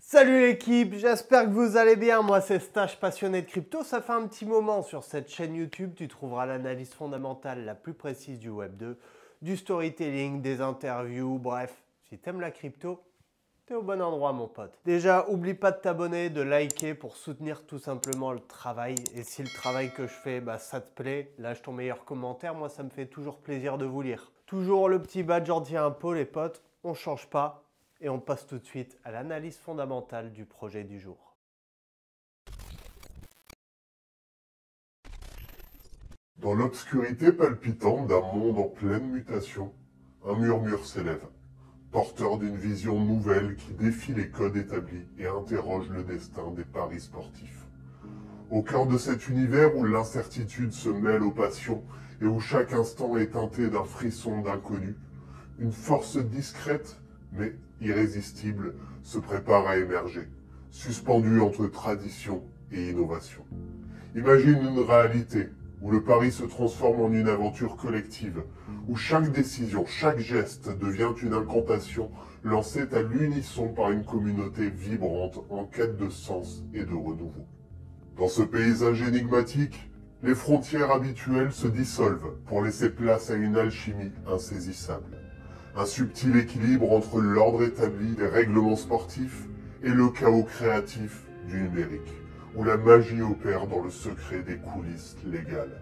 Salut l'équipe, j'espère que vous allez bien. Moi c'est Stache, passionné de crypto. Ça fait un petit moment sur cette chaîne YouTube, tu trouveras l'analyse fondamentale la plus précise du Web 2, du storytelling, des interviews, bref, si t'aimes la crypto, t'es au bon endroit mon pote. Déjà, oublie pas de t'abonner, de liker pour soutenir tout simplement le travail. Et si le travail que je fais, ça te plaît, lâche ton meilleur commentaire, moi ça me fait toujours plaisir de vous lire. Toujours le petit badge anti-impôt les potes, on change pas. Et on passe tout de suite à l'analyse fondamentale du projet du jour. Dans l'obscurité palpitante d'un monde en pleine mutation, un murmure s'élève, porteur d'une vision nouvelle qui défie les codes établis et interroge le destin des paris sportifs. Au cœur de cet univers où l'incertitude se mêle aux passions et où chaque instant est teinté d'un frisson d'inconnu, une force discrète mais irrésistible se prépare à émerger, suspendue entre tradition et innovation. Imagine une réalité où le pari se transforme en une aventure collective, où chaque décision, chaque geste devient une incantation lancée à l'unisson par une communauté vibrante en quête de sens et de renouveau. Dans ce paysage énigmatique, les frontières habituelles se dissolvent pour laisser place à une alchimie insaisissable. Un subtil équilibre entre l'ordre établi des règlements sportifs et le chaos créatif du numérique, où la magie opère dans le secret des coulisses légales.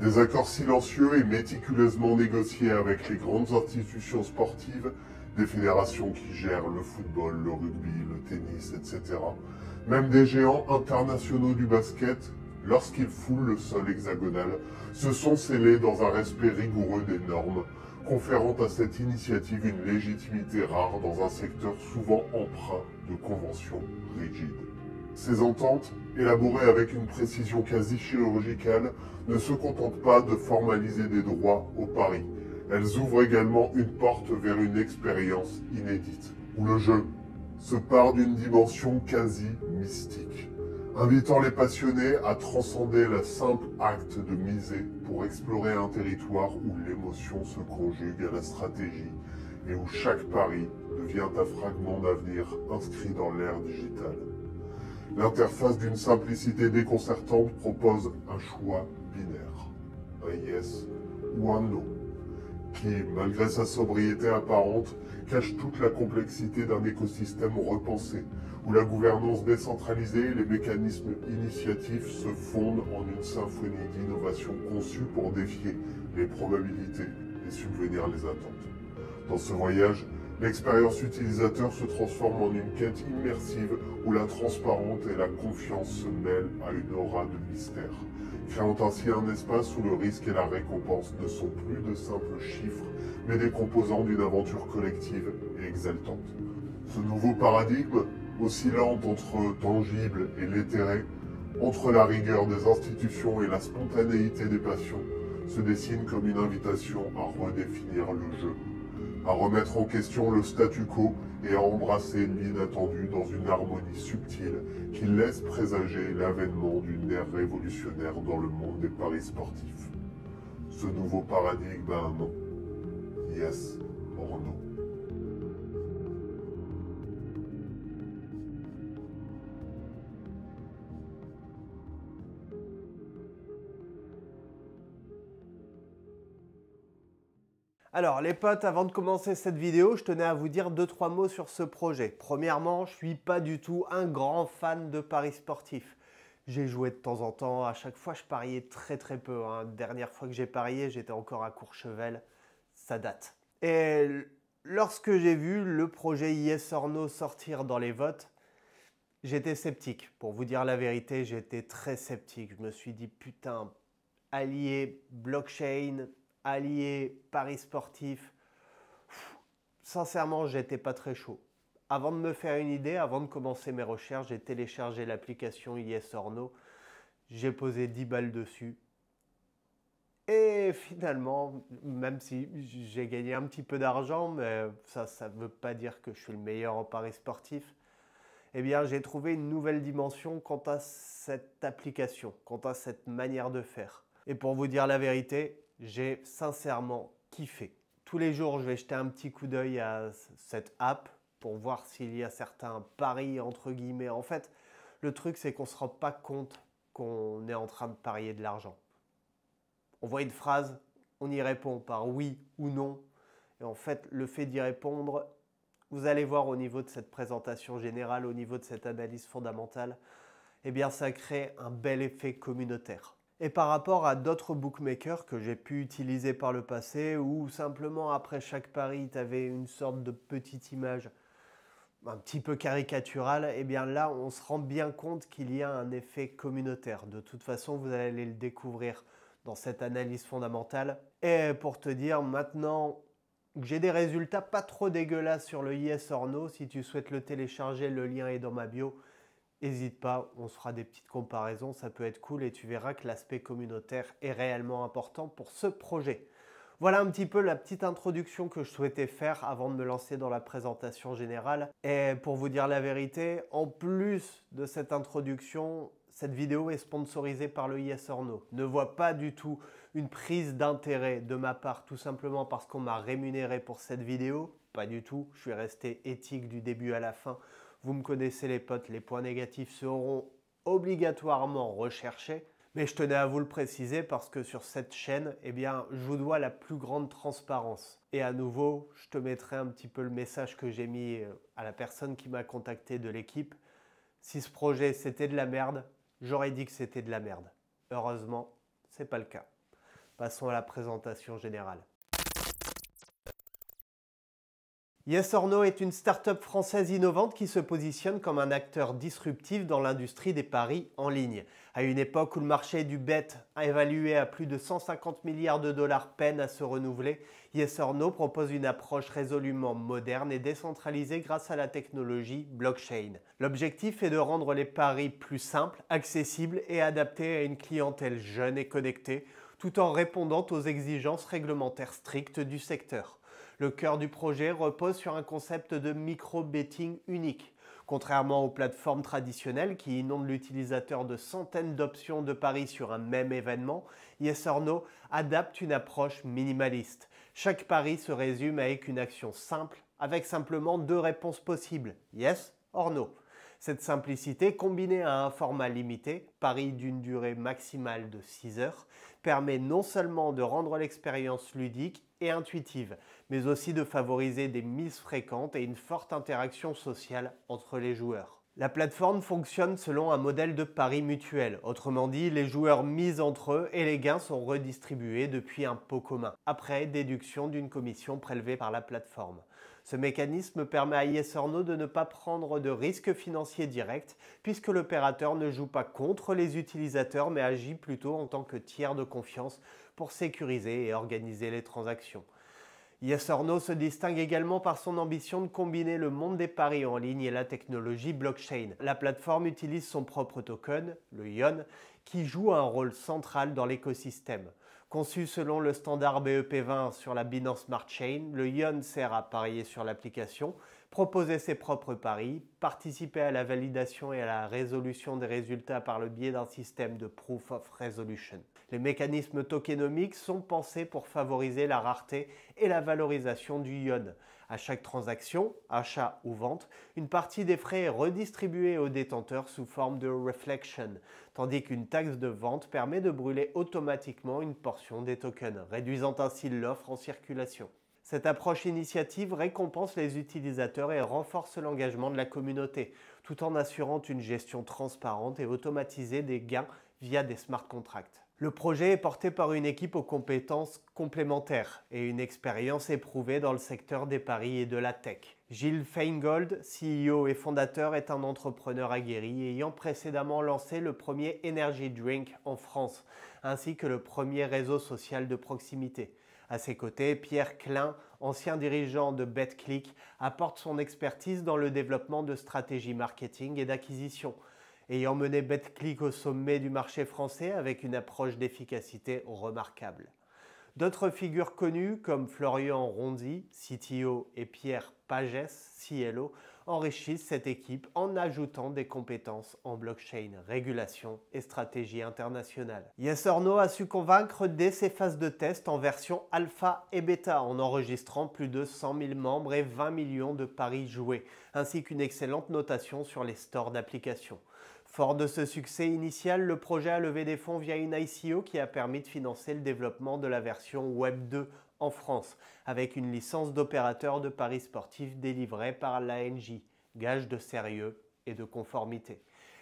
Des accords silencieux et méticuleusement négociés avec les grandes institutions sportives, des fédérations qui gèrent le football, le rugby, le tennis, etc. Même des géants internationaux du basket, lorsqu'ils foulent le sol hexagonal, se sont scellés dans un respect rigoureux des normes, conférant à cette initiative une légitimité rare dans un secteur souvent empreint de conventions rigides. Ces ententes, élaborées avec une précision quasi chirurgicale, ne se contentent pas de formaliser des droits au pari. Elles ouvrent également une porte vers une expérience inédite, où le jeu se part d'une dimension quasi mystique, invitant les passionnés à transcender le simple acte de miser pour explorer un territoire où l'émotion se conjugue à la stratégie et où chaque pari devient un fragment d'avenir inscrit dans l'ère digitale. L'interface d'une simplicité déconcertante propose un choix binaire, un yes ou un no, qui, malgré sa sobriété apparente, cache toute la complexité d'un écosystème repensé, où la gouvernance décentralisée et les mécanismes initiatifs se fondent en une symphonie d'innovation conçue pour défier les probabilités et subvenir les attentes. Dans ce voyage, l'expérience utilisateur se transforme en une quête immersive où la transparence et la confiance se mêlent à une aura de mystère, créant ainsi un espace où le risque et la récompense ne sont plus de simples chiffres, mais des composants d'une aventure collective et exaltante. Ce nouveau paradigme, oscillant entre tangible et l'éthéré, entre la rigueur des institutions et la spontanéité des passions, se dessine comme une invitation à redéfinir le jeu, à remettre en question le statu quo et à embrasser l'inattendu dans une harmonie subtile qui laisse présager l'avènement d'une ère révolutionnaire dans le monde des paris sportifs. Ce nouveau paradigme a un nom. Yes or no. Alors les potes, avant de commencer cette vidéo, je tenais à vous dire 2-3 mots sur ce projet. Premièrement, je ne suis pas du tout un grand fan de paris sportifs. J'ai joué de temps en temps, à chaque fois je pariais très peu. Dernière fois que j'ai parié, j'étais encore à Courchevel, ça date. Et lorsque j'ai vu le projet Yes or No sortir dans les votes, j'étais sceptique. Pour vous dire la vérité, j'étais très sceptique. Je me suis dit putain, allier blockchain, allier paris sportif, sincèrement, j'étais pas très chaud. Avant de me faire une idée, avant de commencer mes recherches, j'ai téléchargé l'application Yes or No. J'ai posé 10 balles dessus. Et finalement, même si j'ai gagné un petit peu d'argent, mais ça ne veut pas dire que je suis le meilleur en paris sportif, eh bien, j'ai trouvé une nouvelle dimension quant à cette application, quant à cette manière de faire. Et pour vous dire la vérité, j'ai sincèrement kiffé. Tous les jours, je vais jeter un petit coup d'œil à cette app. pour voir s'il y a certains paris entre guillemets. En fait, le truc c'est qu'on ne se rend pas compte qu'on est en train de parier de l'argent. On voit une phrase, on y répond par oui ou non. Et en fait, le fait d'y répondre, vous allez voir au niveau de cette présentation générale, au niveau de cette analyse fondamentale, eh bien ça crée un bel effet communautaire. Et par rapport à d'autres bookmakers que j'ai pu utiliser par le passé, où simplement après chaque pari, tu avais une sorte de petite image un petit peu caricaturale, eh bien là, on se rend bien compte qu'il y a un effet communautaire. De toute façon, vous allez le découvrir dans cette analyse fondamentale. Et pour te dire, maintenant que j'ai des résultats pas trop dégueulasses sur le Yes or No, si tu souhaites le télécharger, le lien est dans ma bio. N'hésite pas, on se fera des petites comparaisons, ça peut être cool et tu verras que l'aspect communautaire est réellement important pour ce projet. Voilà un petit peu la petite introduction que je souhaitais faire avant de me lancer dans la présentation générale. Et pour vous dire la vérité, en plus de cette introduction, cette vidéo est sponsorisée par le Yes or No. Ne vois pas du tout une prise d'intérêt de ma part, tout simplement parce qu'on m'a rémunéré pour cette vidéo. Pas du tout, je suis resté éthique du début à la fin. Vous me connaissez les potes, les points négatifs seront obligatoirement recherchés. Mais je tenais à vous le préciser parce que sur cette chaîne, eh bien, je vous dois la plus grande transparence. Et à nouveau, je te mettrai un petit peu le message que j'ai mis à la personne qui m'a contacté de l'équipe. Si ce projet c'était de la merde, j'aurais dit que c'était de la merde. Heureusement, c'est pas le cas. Passons à la présentation générale. Yes or No est une start-up française innovante qui se positionne comme un acteur disruptif dans l'industrie des paris en ligne. À une époque où le marché du bet, évalué à plus de 150 milliards de dollars, peine à se renouveler, Yes or No propose une approche résolument moderne et décentralisée grâce à la technologie blockchain. L'objectif est de rendre les paris plus simples, accessibles et adaptés à une clientèle jeune et connectée, tout en répondant aux exigences réglementaires strictes du secteur. Le cœur du projet repose sur un concept de micro-betting unique. Contrairement aux plateformes traditionnelles qui inondent l'utilisateur de centaines d'options de paris sur un même événement, Yes or No adapte une approche minimaliste. Chaque pari se résume avec une action simple, avec simplement deux réponses possibles, Yes or No. Cette simplicité, combinée à un format limité, pari d'une durée maximale de 6 heures, permet non seulement de rendre l'expérience ludique et intuitive, mais aussi de favoriser des mises fréquentes et une forte interaction sociale entre les joueurs. La plateforme fonctionne selon un modèle de pari mutuel. Autrement dit, les joueurs misent entre eux et les gains sont redistribués depuis un pot commun, après déduction d'une commission prélevée par la plateforme. Ce mécanisme permet à Yes or No de ne pas prendre de risques financiers directs, puisque l'opérateur ne joue pas contre les utilisateurs, mais agit plutôt en tant que tiers de confiance pour sécuriser et organiser les transactions. Yes or No se distingue également par son ambition de combiner le monde des paris en ligne et la technologie blockchain. La plateforme utilise son propre token, le YON, qui joue un rôle central dans l'écosystème. Conçu selon le standard BEP20 sur la Binance Smart Chain, le YON sert à parier sur l'application, proposer ses propres paris, participer à la validation et à la résolution des résultats par le biais d'un système de Proof of Resolution. Les mécanismes tokenomiques sont pensés pour favoriser la rareté et la valorisation du YON. À chaque transaction, achat ou vente, une partie des frais est redistribuée aux détenteurs sous forme de reflection, tandis qu'une taxe de vente permet de brûler automatiquement une portion des tokens, réduisant ainsi l'offre en circulation. Cette approche initiative récompense les utilisateurs et renforce l'engagement de la communauté, tout en assurant une gestion transparente et automatisée des gains via des smart contracts. Le projet est porté par une équipe aux compétences complémentaires et une expérience éprouvée dans le secteur des paris et de la tech. Gilles Feingold, CEO et fondateur, est un entrepreneur aguerri ayant précédemment lancé le premier energy drink en France, ainsi que le premier réseau social de proximité. À ses côtés, Pierre Klein, ancien dirigeant de BetClick, apporte son expertise dans le développement de stratégies marketing et d'acquisition, ayant mené BetClick au sommet du marché français avec une approche d'efficacité remarquable. D'autres figures connues comme Florian Ronzi, CTO, et Pierre Pagès, CLO, enrichissent cette équipe en ajoutant des compétences en blockchain, régulation et stratégie internationale. Yes or No a su convaincre dès ses phases de test en version alpha et bêta, en enregistrant plus de 100 000 membres et 20 millions de paris joués, ainsi qu'une excellente notation sur les stores d'applications. Fort de ce succès initial, le projet a levé des fonds via une ICO qui a permis de financer le développement de la version Web 2 en France, avec une licence d'opérateur de paris sportifs délivrée par l'ANJ, gage de sérieux et de conformité.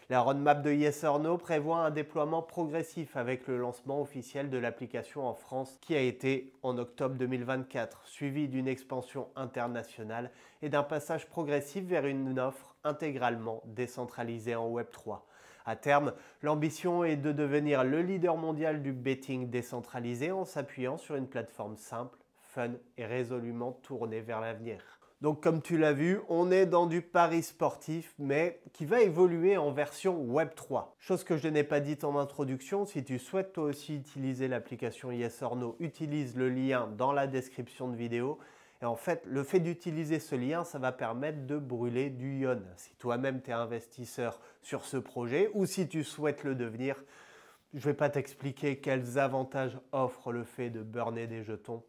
La roadmap de Yes or No prévoit un déploiement progressif avec le lancement officiel de l'application en France qui a été en octobre 2024, suivi d'une expansion internationale et d'un passage progressif vers une offre intégralement décentralisée en Web3. À terme, l'ambition est de devenir le leader mondial du betting décentralisé en s'appuyant sur une plateforme simple, fun et résolument tournée vers l'avenir. Donc comme tu l'as vu, on est dans du pari sportif, mais qui va évoluer en version Web3. Chose que je n'ai pas dite en introduction, si tu souhaites toi aussi utiliser l'application Yes or No, utilise le lien dans la description de vidéo. Et en fait, le fait d'utiliser ce lien, ça va permettre de brûler du Ion. Si toi-même tu es investisseur sur ce projet ou si tu souhaites le devenir, je ne vais pas t'expliquer quels avantages offre le fait de burner des jetons,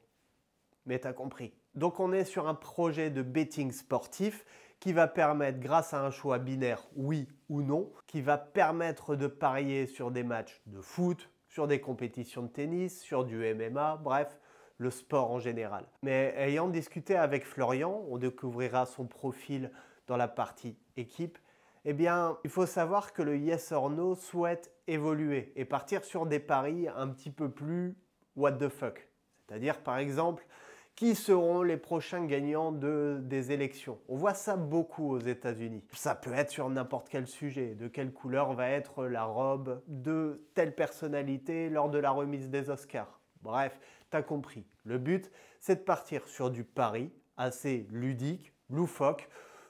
mais tu as compris. Donc on est sur un projet de betting sportif qui va permettre, grâce à un choix binaire oui ou non, qui va permettre de parier sur des matchs de foot, sur des compétitions de tennis, sur du MMA, bref, le sport en général. Mais ayant discuté avec Florian, on découvrira son profil dans la partie équipe, eh bien, il faut savoir que le Yes or No souhaite évoluer et partir sur des paris un petit peu plus what the fuck. C'est-à-dire, par exemple, qui seront les prochains gagnants des élections? On voit ça beaucoup aux États-Unis. Ça peut être sur n'importe quel sujet. De quelle couleur va être la robe de telle personnalité lors de la remise des Oscars? Bref, t'as compris. Le but, c'est de partir sur du pari assez ludique, loufoque,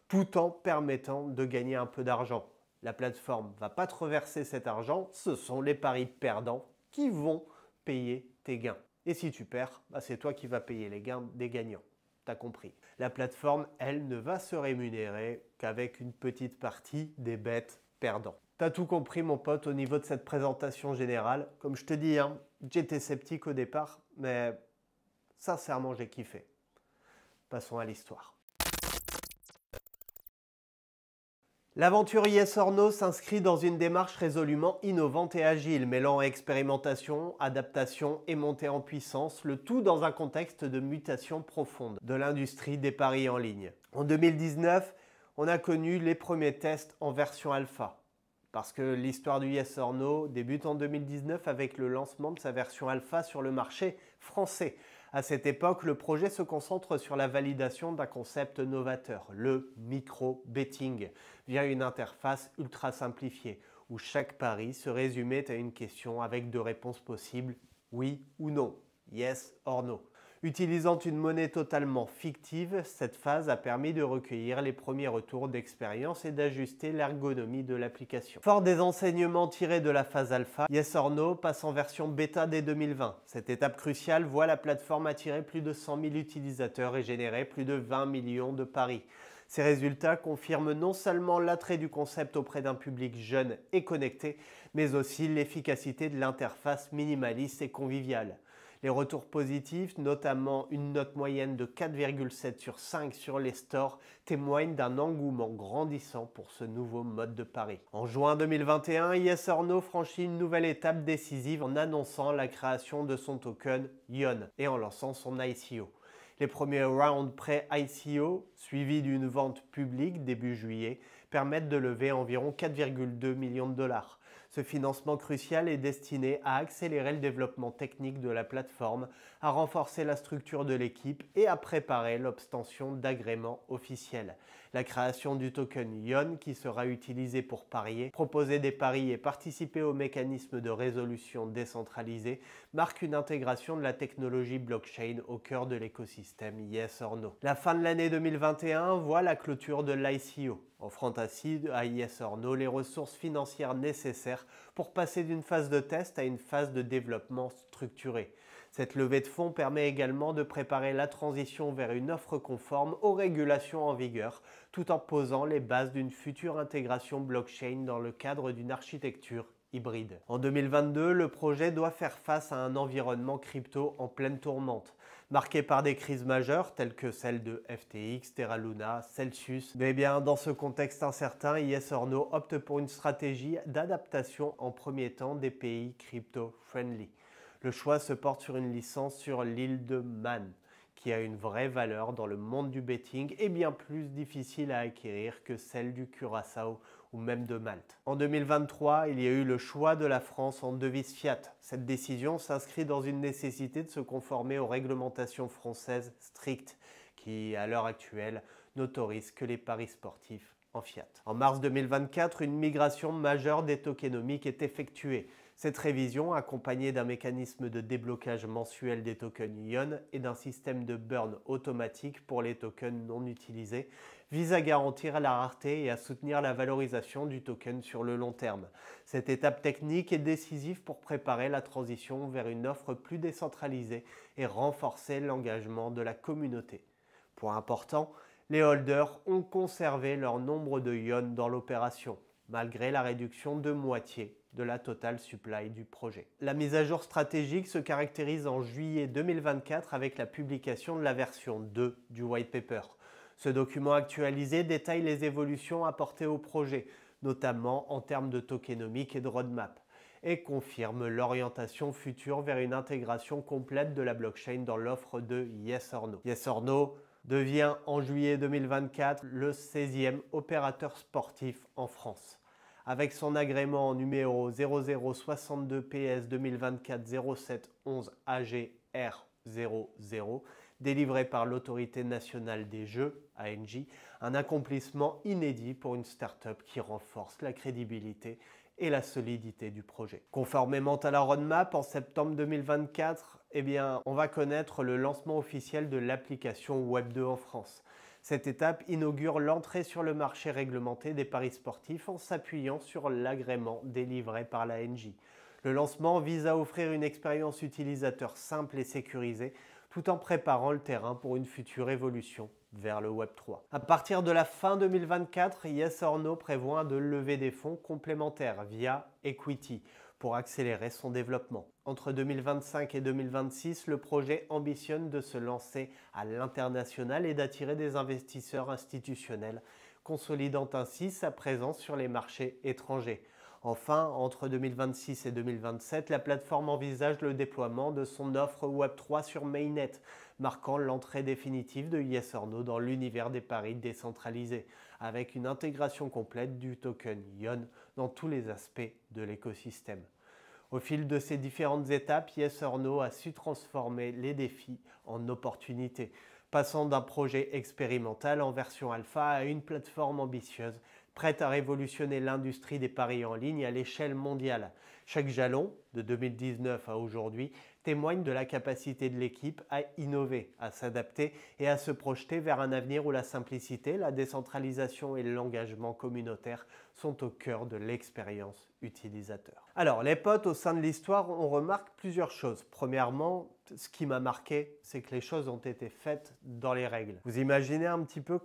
tout en permettant de gagner un peu d'argent. La plateforme ne va pas te reverser cet argent, ce sont les paris perdants qui vont payer tes gains. Et si tu perds, c'est toi qui vas payer les gains des gagnants. T'as compris. La plateforme, elle, ne va se rémunérer qu'avec une petite partie des bêtes perdants. T'as tout compris, mon pote, au niveau de cette présentation générale. Comme je te dis, j'étais sceptique au départ, mais sincèrement, j'ai kiffé. Passons à l'histoire. L'aventure Yes or No s'inscrit dans une démarche résolument innovante et agile, mêlant expérimentation, adaptation et montée en puissance, le tout dans un contexte de mutation profonde de l'industrie des paris en ligne. En 2019, on a connu les premiers tests en version alpha, parce que l'histoire du Yes or No débute en 2019 avec le lancement de sa version alpha sur le marché français. À cette époque, le projet se concentre sur la validation d'un concept novateur, le micro-betting, via une interface ultra simplifiée, où chaque pari se résumait à une question avec deux réponses possibles, oui ou non, yes or no. Utilisant une monnaie totalement fictive, cette phase a permis de recueillir les premiers retours d'expérience et d'ajuster l'ergonomie de l'application. Fort des enseignements tirés de la phase alpha, Yes or No passe en version bêta dès 2020. Cette étape cruciale voit la plateforme attirer plus de 100 000 utilisateurs et générer plus de 20 millions de paris. Ces résultats confirment non seulement l'attrait du concept auprès d'un public jeune et connecté, mais aussi l'efficacité de l'interface minimaliste et conviviale. Les retours positifs, notamment une note moyenne de 4,7 sur 5 sur les stores, témoignent d'un engouement grandissant pour ce nouveau mode de pari. En juin 2021, Yes or No franchit une nouvelle étape décisive en annonçant la création de son token Ion et en lançant son ICO. Les premiers rounds pré-ICO, suivis d'une vente publique début juillet, permettent de lever environ 4,2 millions de dollars. Ce financement crucial est destiné à accélérer le développement technique de la plateforme, à renforcer la structure de l'équipe et à préparer l'obtention d'agréments officiels. La création du token Ion, qui sera utilisé pour parier, proposer des paris et participer au mécanisme de résolution décentralisé, marque une intégration de la technologie blockchain au cœur de l'écosystème Yes or No. La fin de l'année 2021 voit la clôture de l'ICO, offrant ainsi à Yes or No les ressources financières nécessaires pour passer d'une phase de test à une phase de développement structuré. Cette levée de fonds permet également de préparer la transition vers une offre conforme aux régulations en vigueur, tout en posant les bases d'une future intégration blockchain dans le cadre d'une architecture hybride. En 2022, le projet doit faire face à un environnement crypto en pleine tourmente, marqué par des crises majeures telles que celle de FTX, Terra Luna, Celsius. Mais bien, dans ce contexte incertain, YesOrNo opte pour une stratégie d'adaptation en premier temps des pays crypto-friendly. Le choix se porte sur une licence sur l'île de Man, qui a une vraie valeur dans le monde du betting et bien plus difficile à acquérir que celle du Curaçao ou même de Malte. En 2023, il y a eu le choix de la France en devise fiat. Cette décision s'inscrit dans une nécessité de se conformer aux réglementations françaises strictes qui, à l'heure actuelle, n'autorisent que les paris sportifs en fiat. En mars 2024, une migration majeure des tokenomiques est effectuée. Cette révision, accompagnée d'un mécanisme de déblocage mensuel des tokens ION et d'un système de burn automatique pour les tokens non utilisés, vise à garantir la rareté et à soutenir la valorisation du token sur le long terme. Cette étape technique est décisive pour préparer la transition vers une offre plus décentralisée et renforcer l'engagement de la communauté. Point important, les holders ont conservé leur nombre de ION dans l'opération, malgré la réduction de moitié de la total supply du projet. La mise à jour stratégique se caractérise en juillet 2024 avec la publication de la version 2 du white paper. Ce document actualisé détaille les évolutions apportées au projet, notamment en termes de tokenomique et de roadmap, et confirme l'orientation future vers une intégration complète de la blockchain dans l'offre de YesOrNo. YesOrNo devient en juillet 2024 le 16e opérateur sportif en France. Avec son agrément numéro 0062 PS 2024 07 11 AGR00, délivré par l'Autorité nationale des jeux, ANJ, un accomplissement inédit pour une start-up qui renforce la crédibilité et la solidité du projet. Conformément à la roadmap, en septembre 2024, on va connaître le lancement officiel de l'application Web2 en France. Cette étape inaugure l'entrée sur le marché réglementé des paris sportifs en s'appuyant sur l'agrément délivré par l'ANJ. Le lancement vise à offrir une expérience utilisateur simple et sécurisée, tout en préparant le terrain pour une future évolution vers le Web3. À partir de la fin 2024, YesOrNo prévoit de lever des fonds complémentaires via Equity pour accélérer son développement. Entre 2025 et 2026, le projet ambitionne de se lancer à l'international et d'attirer des investisseurs institutionnels, consolidant ainsi sa présence sur les marchés étrangers. Enfin, entre 2026 et 2027, la plateforme envisage le déploiement de son offre Web3 sur Mainnet, marquant l'entrée définitive de YesOrNo dans l'univers des paris décentralisés, avec une intégration complète du token ION dans tous les aspects de l'écosystème. Au fil de ces différentes étapes, YesOrNo a su transformer les défis en opportunités, passant d'un projet expérimental en version alpha à une plateforme ambitieuse, prête à révolutionner l'industrie des paris en ligne à l'échelle mondiale. Chaque jalon, de 2019 à aujourd'hui, témoigne de la capacité de l'équipe à innover, à s'adapter et à se projeter vers un avenir où la simplicité, la décentralisation et l'engagement communautaire sont au cœur de l'expérience utilisateur. Alors, les potes, au sein de l'histoire, on remarque plusieurs choses. Premièrement, ce qui m'a marqué, c'est que les choses ont été faites dans les règles. Vous imaginez un petit peu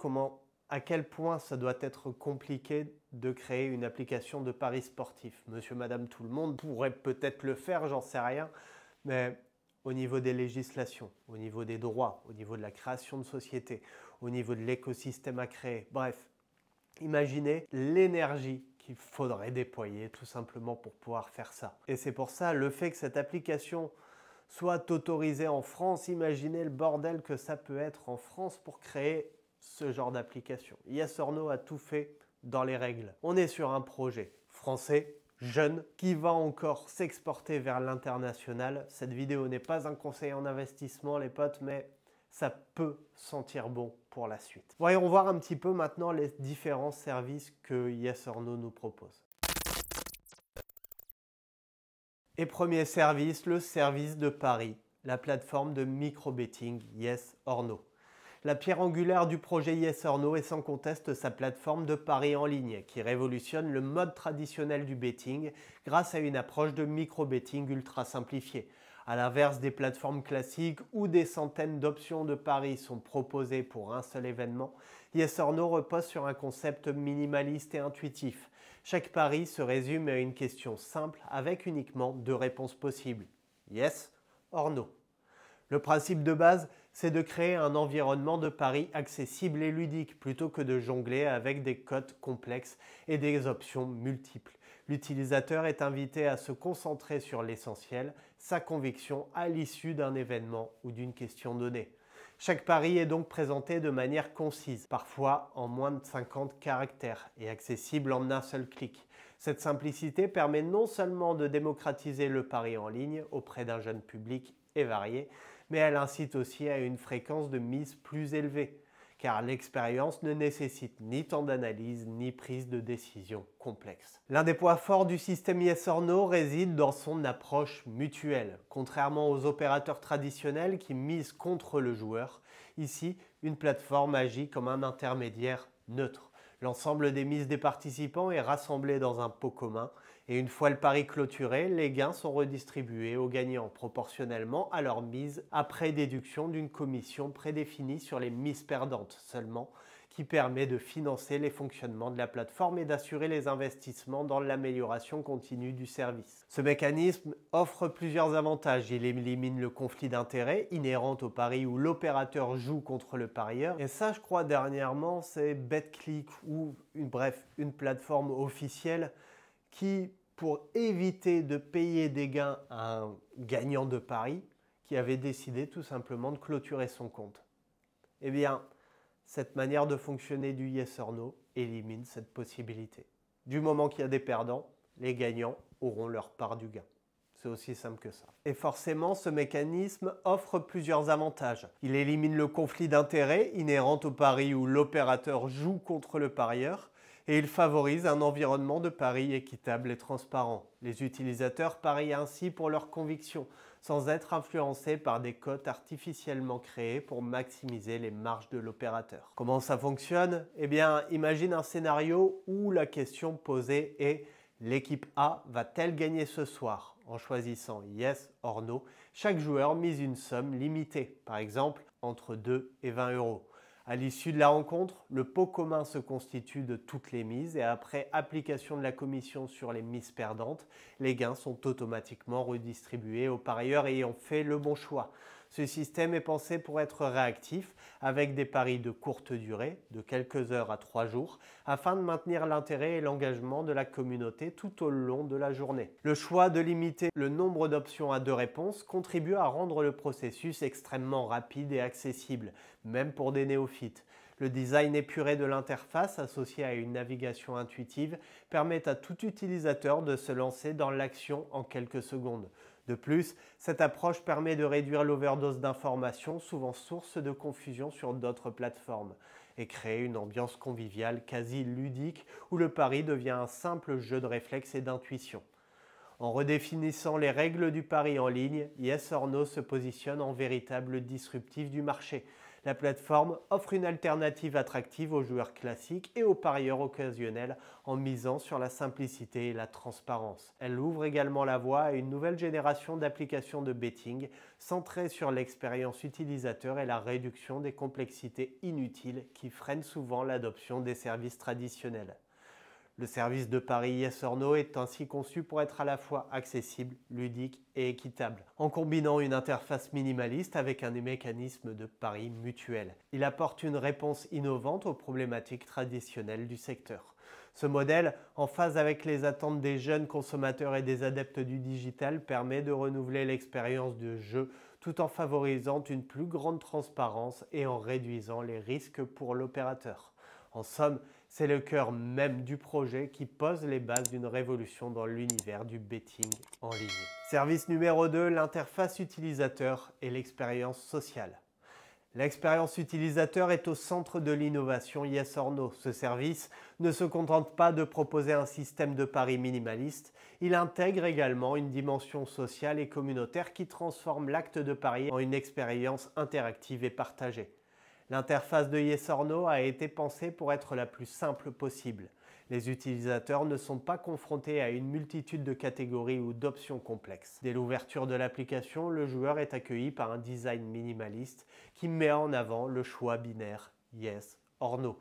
à quel point ça doit être compliqué de créer une application de paris sportifs. Monsieur, madame, tout le monde pourrait peut-être le faire, j'en sais rien, mais au niveau des législations, au niveau des droits, au niveau de la création de sociétés, au niveau de l'écosystème à créer, bref, imaginez l'énergie qu'il faudrait déployer tout simplement pour pouvoir faire ça. Et c'est pour ça, le fait que cette application soit autorisée en France, imaginez le bordel que ça peut être en France pour créer ce genre d'application. YesOrNo a tout fait dans les règles. On est sur un projet français, jeune, qui va encore s'exporter vers l'international. Cette vidéo n'est pas un conseil en investissement, les potes, mais ça peut sentir bon pour la suite. Voyons voir un petit peu maintenant les différents services que YesOrNo nous propose. Et premier service, le service de paris, la plateforme de micro-betting YesOrNo. La pierre angulaire du projet YesOrNo est sans conteste sa plateforme de paris en ligne qui révolutionne le mode traditionnel du betting grâce à une approche de micro-betting ultra simplifiée. À l'inverse des plateformes classiques où des centaines d'options de paris sont proposées pour un seul événement, Yes or No repose sur un concept minimaliste et intuitif. Chaque pari se résume à une question simple avec uniquement 2 réponses possibles. Yes or No. Le principe de base, c'est de créer un environnement de paris accessible et ludique plutôt que de jongler avec des codes complexes et des options multiples. L'utilisateur est invité à se concentrer sur l'essentiel, sa conviction à l'issue d'un événement ou d'une question donnée. Chaque pari est donc présenté de manière concise, parfois en moins de 50 caractères et accessible en un seul clic. Cette simplicité permet non seulement de démocratiser le pari en ligne auprès d'un jeune public et varié, mais elle incite aussi à une fréquence de mise plus élevée, car l'expérience ne nécessite ni temps d'analyse ni prise de décision complexe. L'un des points forts du système Yes or No réside dans son approche mutuelle. Contrairement aux opérateurs traditionnels qui misent contre le joueur, ici, une plateforme agit comme un intermédiaire neutre. L'ensemble des mises des participants est rassemblé dans un pot commun et une fois le pari clôturé, les gains sont redistribués aux gagnants proportionnellement à leur mise après déduction d'une commission prédéfinie sur les mises perdantes seulement, qui permet de financer les fonctionnements de la plateforme et d'assurer les investissements dans l'amélioration continue du service. Ce mécanisme offre plusieurs avantages. Il élimine le conflit d'intérêts inhérent au pari où l'opérateur joue contre le parieur. Et ça, je crois, dernièrement, c'est BetClick ou une plateforme officielle qui, pour éviter de payer des gains à un gagnant de pari, qui avait décidé tout simplement de clôturer son compte. Eh bien, cette manière de fonctionner du Yes or No élimine cette possibilité. Du moment qu'il y a des perdants, les gagnants auront leur part du gain. C'est aussi simple que ça. Et forcément, ce mécanisme offre plusieurs avantages. Il élimine le conflit d'intérêts inhérent au pari où l'opérateur joue contre le parieur et il favorise un environnement de pari équitable et transparent. Les utilisateurs parient ainsi pour leurs convictions, sans être influencés par des cotes artificiellement créées pour maximiser les marges de l'opérateur. Comment ça fonctionne? Eh bien, imagine un scénario où la question posée est « L'équipe A va-t-elle gagner ce soir ?» En choisissant Yes or No, chaque joueur mise une somme limitée, par exemple entre 2 et 20 euros. À l'issue de la rencontre, le pot commun se constitue de toutes les mises et après application de la commission sur les mises perdantes, les gains sont automatiquement redistribués aux parieurs ayant fait le bon choix. Ce système est pensé pour être réactif avec des paris de courte durée, de quelques heures à 3 jours, afin de maintenir l'intérêt et l'engagement de la communauté tout au long de la journée. Le choix de limiter le nombre d'options à 2 réponses contribue à rendre le processus extrêmement rapide et accessible, même pour des néophytes. Le design épuré de l'interface, associé à une navigation intuitive, permet à tout utilisateur de se lancer dans l'action en quelques secondes. De plus, cette approche permet de réduire l'overdose d'informations, souvent source de confusion sur d'autres plateformes, et créer une ambiance conviviale quasi ludique où le pari devient un simple jeu de réflexe et d'intuition. En redéfinissant les règles du pari en ligne, Yes or No se positionne en véritable disruptif du marché. La plateforme offre une alternative attractive aux joueurs classiques et aux parieurs occasionnels en misant sur la simplicité et la transparence. Elle ouvre également la voie à une nouvelle génération d'applications de betting centrées sur l'expérience utilisateur et la réduction des complexités inutiles qui freinent souvent l'adoption des services traditionnels. Le service de pari Yes or No est ainsi conçu pour être à la fois accessible, ludique et équitable, en combinant une interface minimaliste avec un mécanisme de pari mutuel. Il apporte une réponse innovante aux problématiques traditionnelles du secteur. Ce modèle, en phase avec les attentes des jeunes consommateurs et des adeptes du digital, permet de renouveler l'expérience de jeu tout en favorisant une plus grande transparence et en réduisant les risques pour l'opérateur. En somme, c'est le cœur même du projet qui pose les bases d'une révolution dans l'univers du betting en ligne. Service numéro 2, l'interface utilisateur et l'expérience sociale. L'expérience utilisateur est au centre de l'innovation Yes or No. Ce service ne se contente pas de proposer un système de paris minimaliste, il intègre également une dimension sociale et communautaire qui transforme l'acte de parier en une expérience interactive et partagée. L'interface de Yes or No a été pensée pour être la plus simple possible. Les utilisateurs ne sont pas confrontés à une multitude de catégories ou d'options complexes. Dès l'ouverture de l'application, le joueur est accueilli par un design minimaliste qui met en avant le choix binaire yes or no.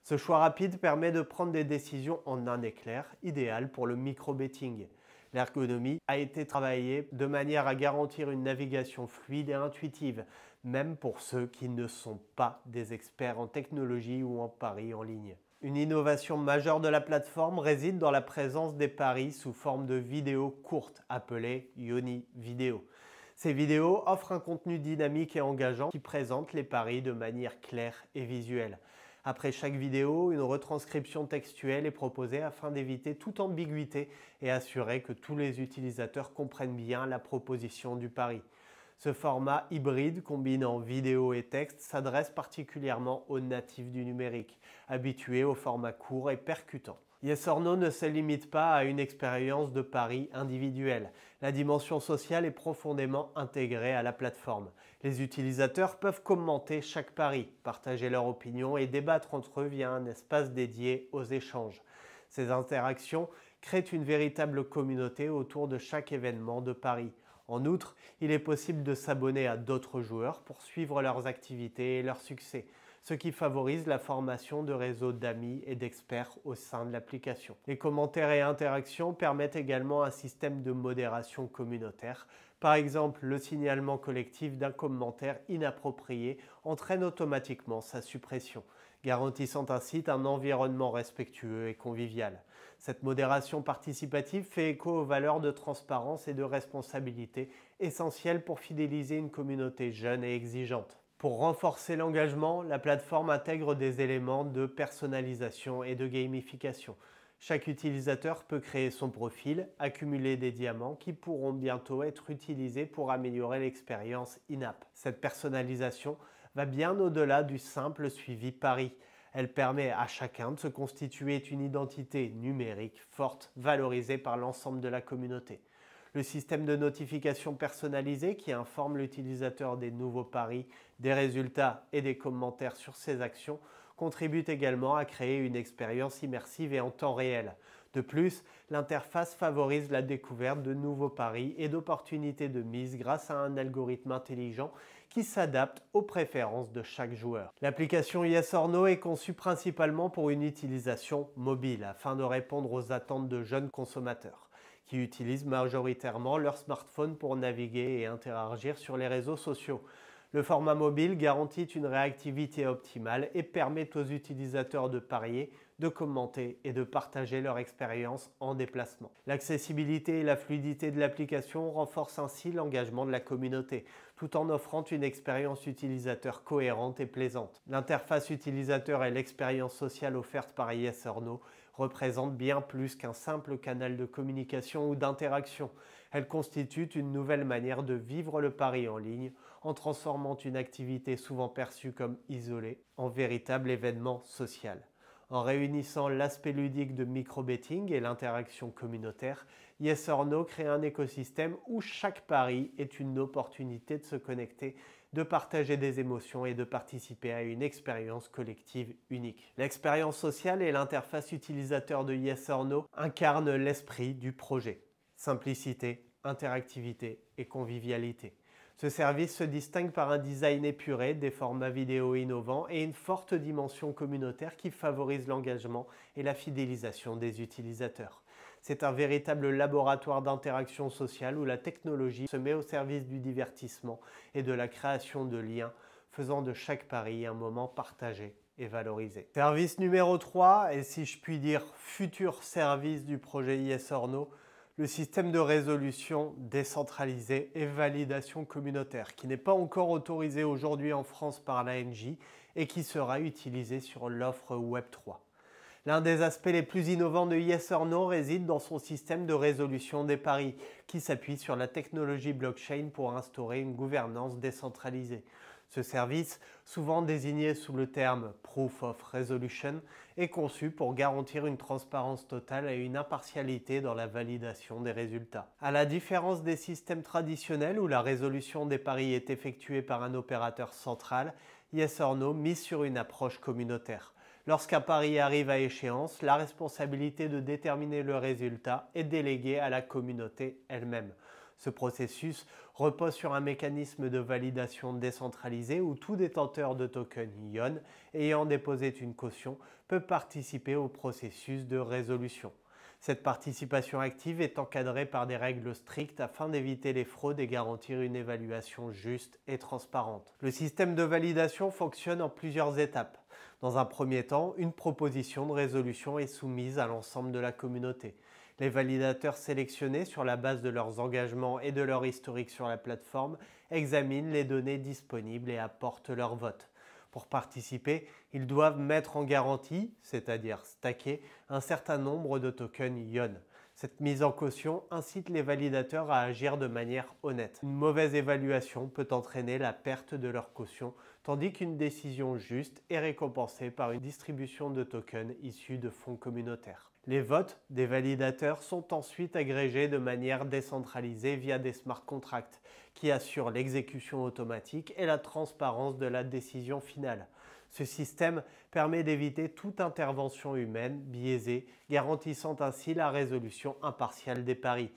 Ce choix rapide permet de prendre des décisions en un éclair, idéal pour le micro-betting. L'ergonomie a été travaillée de manière à garantir une navigation fluide et intuitive, même pour ceux qui ne sont pas des experts en technologie ou en paris en ligne. Une innovation majeure de la plateforme réside dans la présence des paris sous forme de vidéos courtes, appelées Yoni Vidéo. Ces vidéos offrent un contenu dynamique et engageant qui présente les paris de manière claire et visuelle. Après chaque vidéo, une retranscription textuelle est proposée afin d'éviter toute ambiguïté et assurer que tous les utilisateurs comprennent bien la proposition du pari. Ce format hybride combinant vidéo et texte s'adresse particulièrement aux natifs du numérique, habitués au format court et percutant. Yes or No ne se limite pas à une expérience de pari individuelle. La dimension sociale est profondément intégrée à la plateforme. Les utilisateurs peuvent commenter chaque pari, partager leur opinion et débattre entre eux via un espace dédié aux échanges. Ces interactions créent une véritable communauté autour de chaque événement de pari. En outre, il est possible de s'abonner à d'autres joueurs pour suivre leurs activités et leurs succès, ce qui favorise la formation de réseaux d'amis et d'experts au sein de l'application. Les commentaires et interactions permettent également un système de modération communautaire. Par exemple, le signalement collectif d'un commentaire inapproprié entraîne automatiquement sa suppression, garantissant ainsi un environnement respectueux et convivial. Cette modération participative fait écho aux valeurs de transparence et de responsabilité essentielles pour fidéliser une communauté jeune et exigeante. Pour renforcer l'engagement, la plateforme intègre des éléments de personnalisation et de gamification. Chaque utilisateur peut créer son profil, accumuler des diamants qui pourront bientôt être utilisés pour améliorer l'expérience in-app. Cette personnalisation va bien au-delà du simple suivi pari. Elle permet à chacun de se constituer une identité numérique forte, valorisée par l'ensemble de la communauté. Le système de notification personnalisé qui informe l'utilisateur des nouveaux paris, des résultats et des commentaires sur ses actions contribue également à créer une expérience immersive et en temps réel. De plus, l'interface favorise la découverte de nouveaux paris et d'opportunités de mise grâce à un algorithme intelligent qui s'adapte aux préférences de chaque joueur. L'application Yes or No est conçue principalement pour une utilisation mobile afin de répondre aux attentes de jeunes consommateurs qui utilisent majoritairement leur smartphone pour naviguer et interagir sur les réseaux sociaux. Le format mobile garantit une réactivité optimale et permet aux utilisateurs de parier, de commenter et de partager leur expérience en déplacement. L'accessibilité et la fluidité de l'application renforcent ainsi l'engagement de la communauté, tout en offrant une expérience utilisateur cohérente et plaisante. L'interface utilisateur et l'expérience sociale offerte par Yes or No représentent bien plus qu'un simple canal de communication ou d'interaction. Elles constituent une nouvelle manière de vivre le pari en ligne en transformant une activité souvent perçue comme isolée en véritable événement social. En réunissant l'aspect ludique de micro-betting et l'interaction communautaire, Yes or No crée un écosystème où chaque pari est une opportunité de se connecter, de partager des émotions et de participer à une expérience collective unique. L'expérience sociale et l'interface utilisateur de Yes or No incarnent l'esprit du projet. Simplicité, interactivité et convivialité. Ce service se distingue par un design épuré, des formats vidéo innovants et une forte dimension communautaire qui favorise l'engagement et la fidélisation des utilisateurs. C'est un véritable laboratoire d'interaction sociale où la technologie se met au service du divertissement et de la création de liens, faisant de chaque pari un moment partagé et valorisé. Service numéro 3, et si je puis dire futur service du projet Yes or No, le système de résolution décentralisé et validation communautaire, qui n'est pas encore autorisé aujourd'hui en France par l'ANJ et qui sera utilisé sur l'offre Web3. L'un des aspects les plus innovants de Yes or No réside dans son système de résolution des paris, qui s'appuie sur la technologie blockchain pour instaurer une gouvernance décentralisée. Ce service, souvent désigné sous le terme Proof of Resolution, est conçu pour garantir une transparence totale et une impartialité dans la validation des résultats. À la différence des systèmes traditionnels où la résolution des paris est effectuée par un opérateur central, Yes or No mise sur une approche communautaire. Lorsqu'un pari arrive à échéance, la responsabilité de déterminer le résultat est déléguée à la communauté elle-même. Ce processus repose sur un mécanisme de validation décentralisé où tout détenteur de token ION ayant déposé une caution peut participer au processus de résolution. Cette participation active est encadrée par des règles strictes afin d'éviter les fraudes et garantir une évaluation juste et transparente. Le système de validation fonctionne en plusieurs étapes. Dans un premier temps, une proposition de résolution est soumise à l'ensemble de la communauté. Les validateurs sélectionnés sur la base de leurs engagements et de leur historique sur la plateforme examinent les données disponibles et apportent leur vote. Pour participer, ils doivent mettre en garantie, c'est-à-dire stacker, un certain nombre de tokens ION. Cette mise en caution incite les validateurs à agir de manière honnête. Une mauvaise évaluation peut entraîner la perte de leur caution, tandis qu'une décision juste est récompensée par une distribution de tokens issus de fonds communautaires. Les votes des validateurs sont ensuite agrégés de manière décentralisée via des smart contracts qui assurent l'exécution automatique et la transparence de la décision finale. Ce système permet d'éviter toute intervention humaine biaisée, garantissant ainsi la résolution impartiale des paris.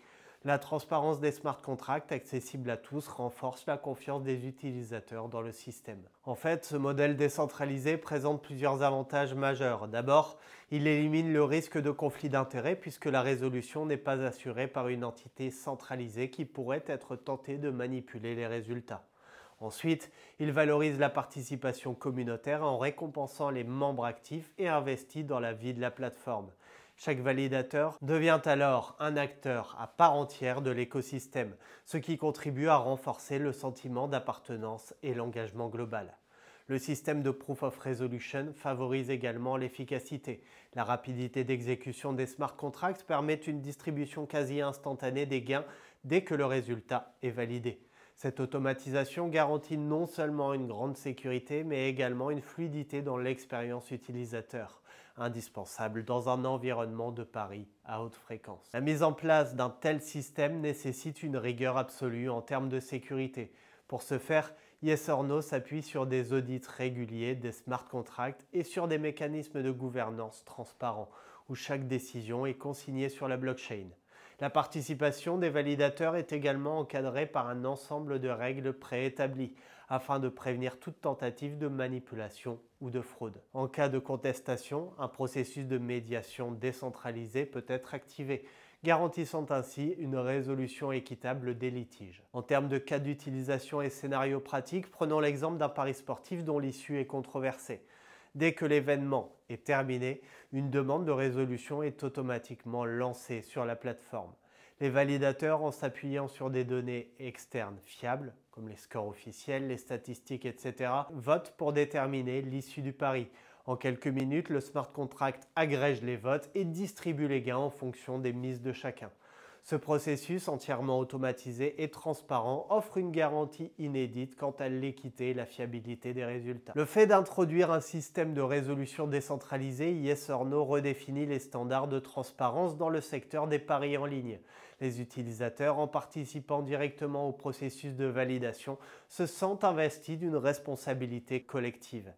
La transparence des smart contracts accessibles à tous renforce la confiance des utilisateurs dans le système. En fait, ce modèle décentralisé présente plusieurs avantages majeurs. D'abord, il élimine le risque de conflit d'intérêts puisque la résolution n'est pas assurée par une entité centralisée qui pourrait être tentée de manipuler les résultats. Ensuite, il valorise la participation communautaire en récompensant les membres actifs et investis dans la vie de la plateforme. Chaque validateur devient alors un acteur à part entière de l'écosystème, ce qui contribue à renforcer le sentiment d'appartenance et l'engagement global. Le système de Proof of Resolution favorise également l'efficacité. La rapidité d'exécution des smart contracts permet une distribution quasi instantanée des gains dès que le résultat est validé. Cette automatisation garantit non seulement une grande sécurité, mais également une fluidité dans l'expérience utilisateur, indispensable dans un environnement de paris à haute fréquence. La mise en place d'un tel système nécessite une rigueur absolue en termes de sécurité. Pour ce faire, YesOrNo s'appuie sur des audits réguliers des smart contracts et sur des mécanismes de gouvernance transparents, où chaque décision est consignée sur la blockchain. La participation des validateurs est également encadrée par un ensemble de règles préétablies afin de prévenir toute tentative de manipulation ou de fraude. En cas de contestation, un processus de médiation décentralisé peut être activé, garantissant ainsi une résolution équitable des litiges. En termes de cas d'utilisation et scénarios pratiques, prenons l'exemple d'un pari sportif dont l'issue est controversée. Dès que l'événement est terminé, une demande de résolution est automatiquement lancée sur la plateforme. Les validateurs, en s'appuyant sur des données externes fiables, comme les scores officiels, les statistiques, etc., votent pour déterminer l'issue du pari. En quelques minutes, le smart contract agrège les votes et distribue les gains en fonction des mises de chacun. Ce processus entièrement automatisé et transparent offre une garantie inédite quant à l'équité et la fiabilité des résultats. Le fait d'introduire un système de résolution décentralisé, YesOrNo redéfinit les standards de transparence dans le secteur des paris en ligne. Les utilisateurs, en participant directement au processus de validation, se sentent investis d'une responsabilité collective.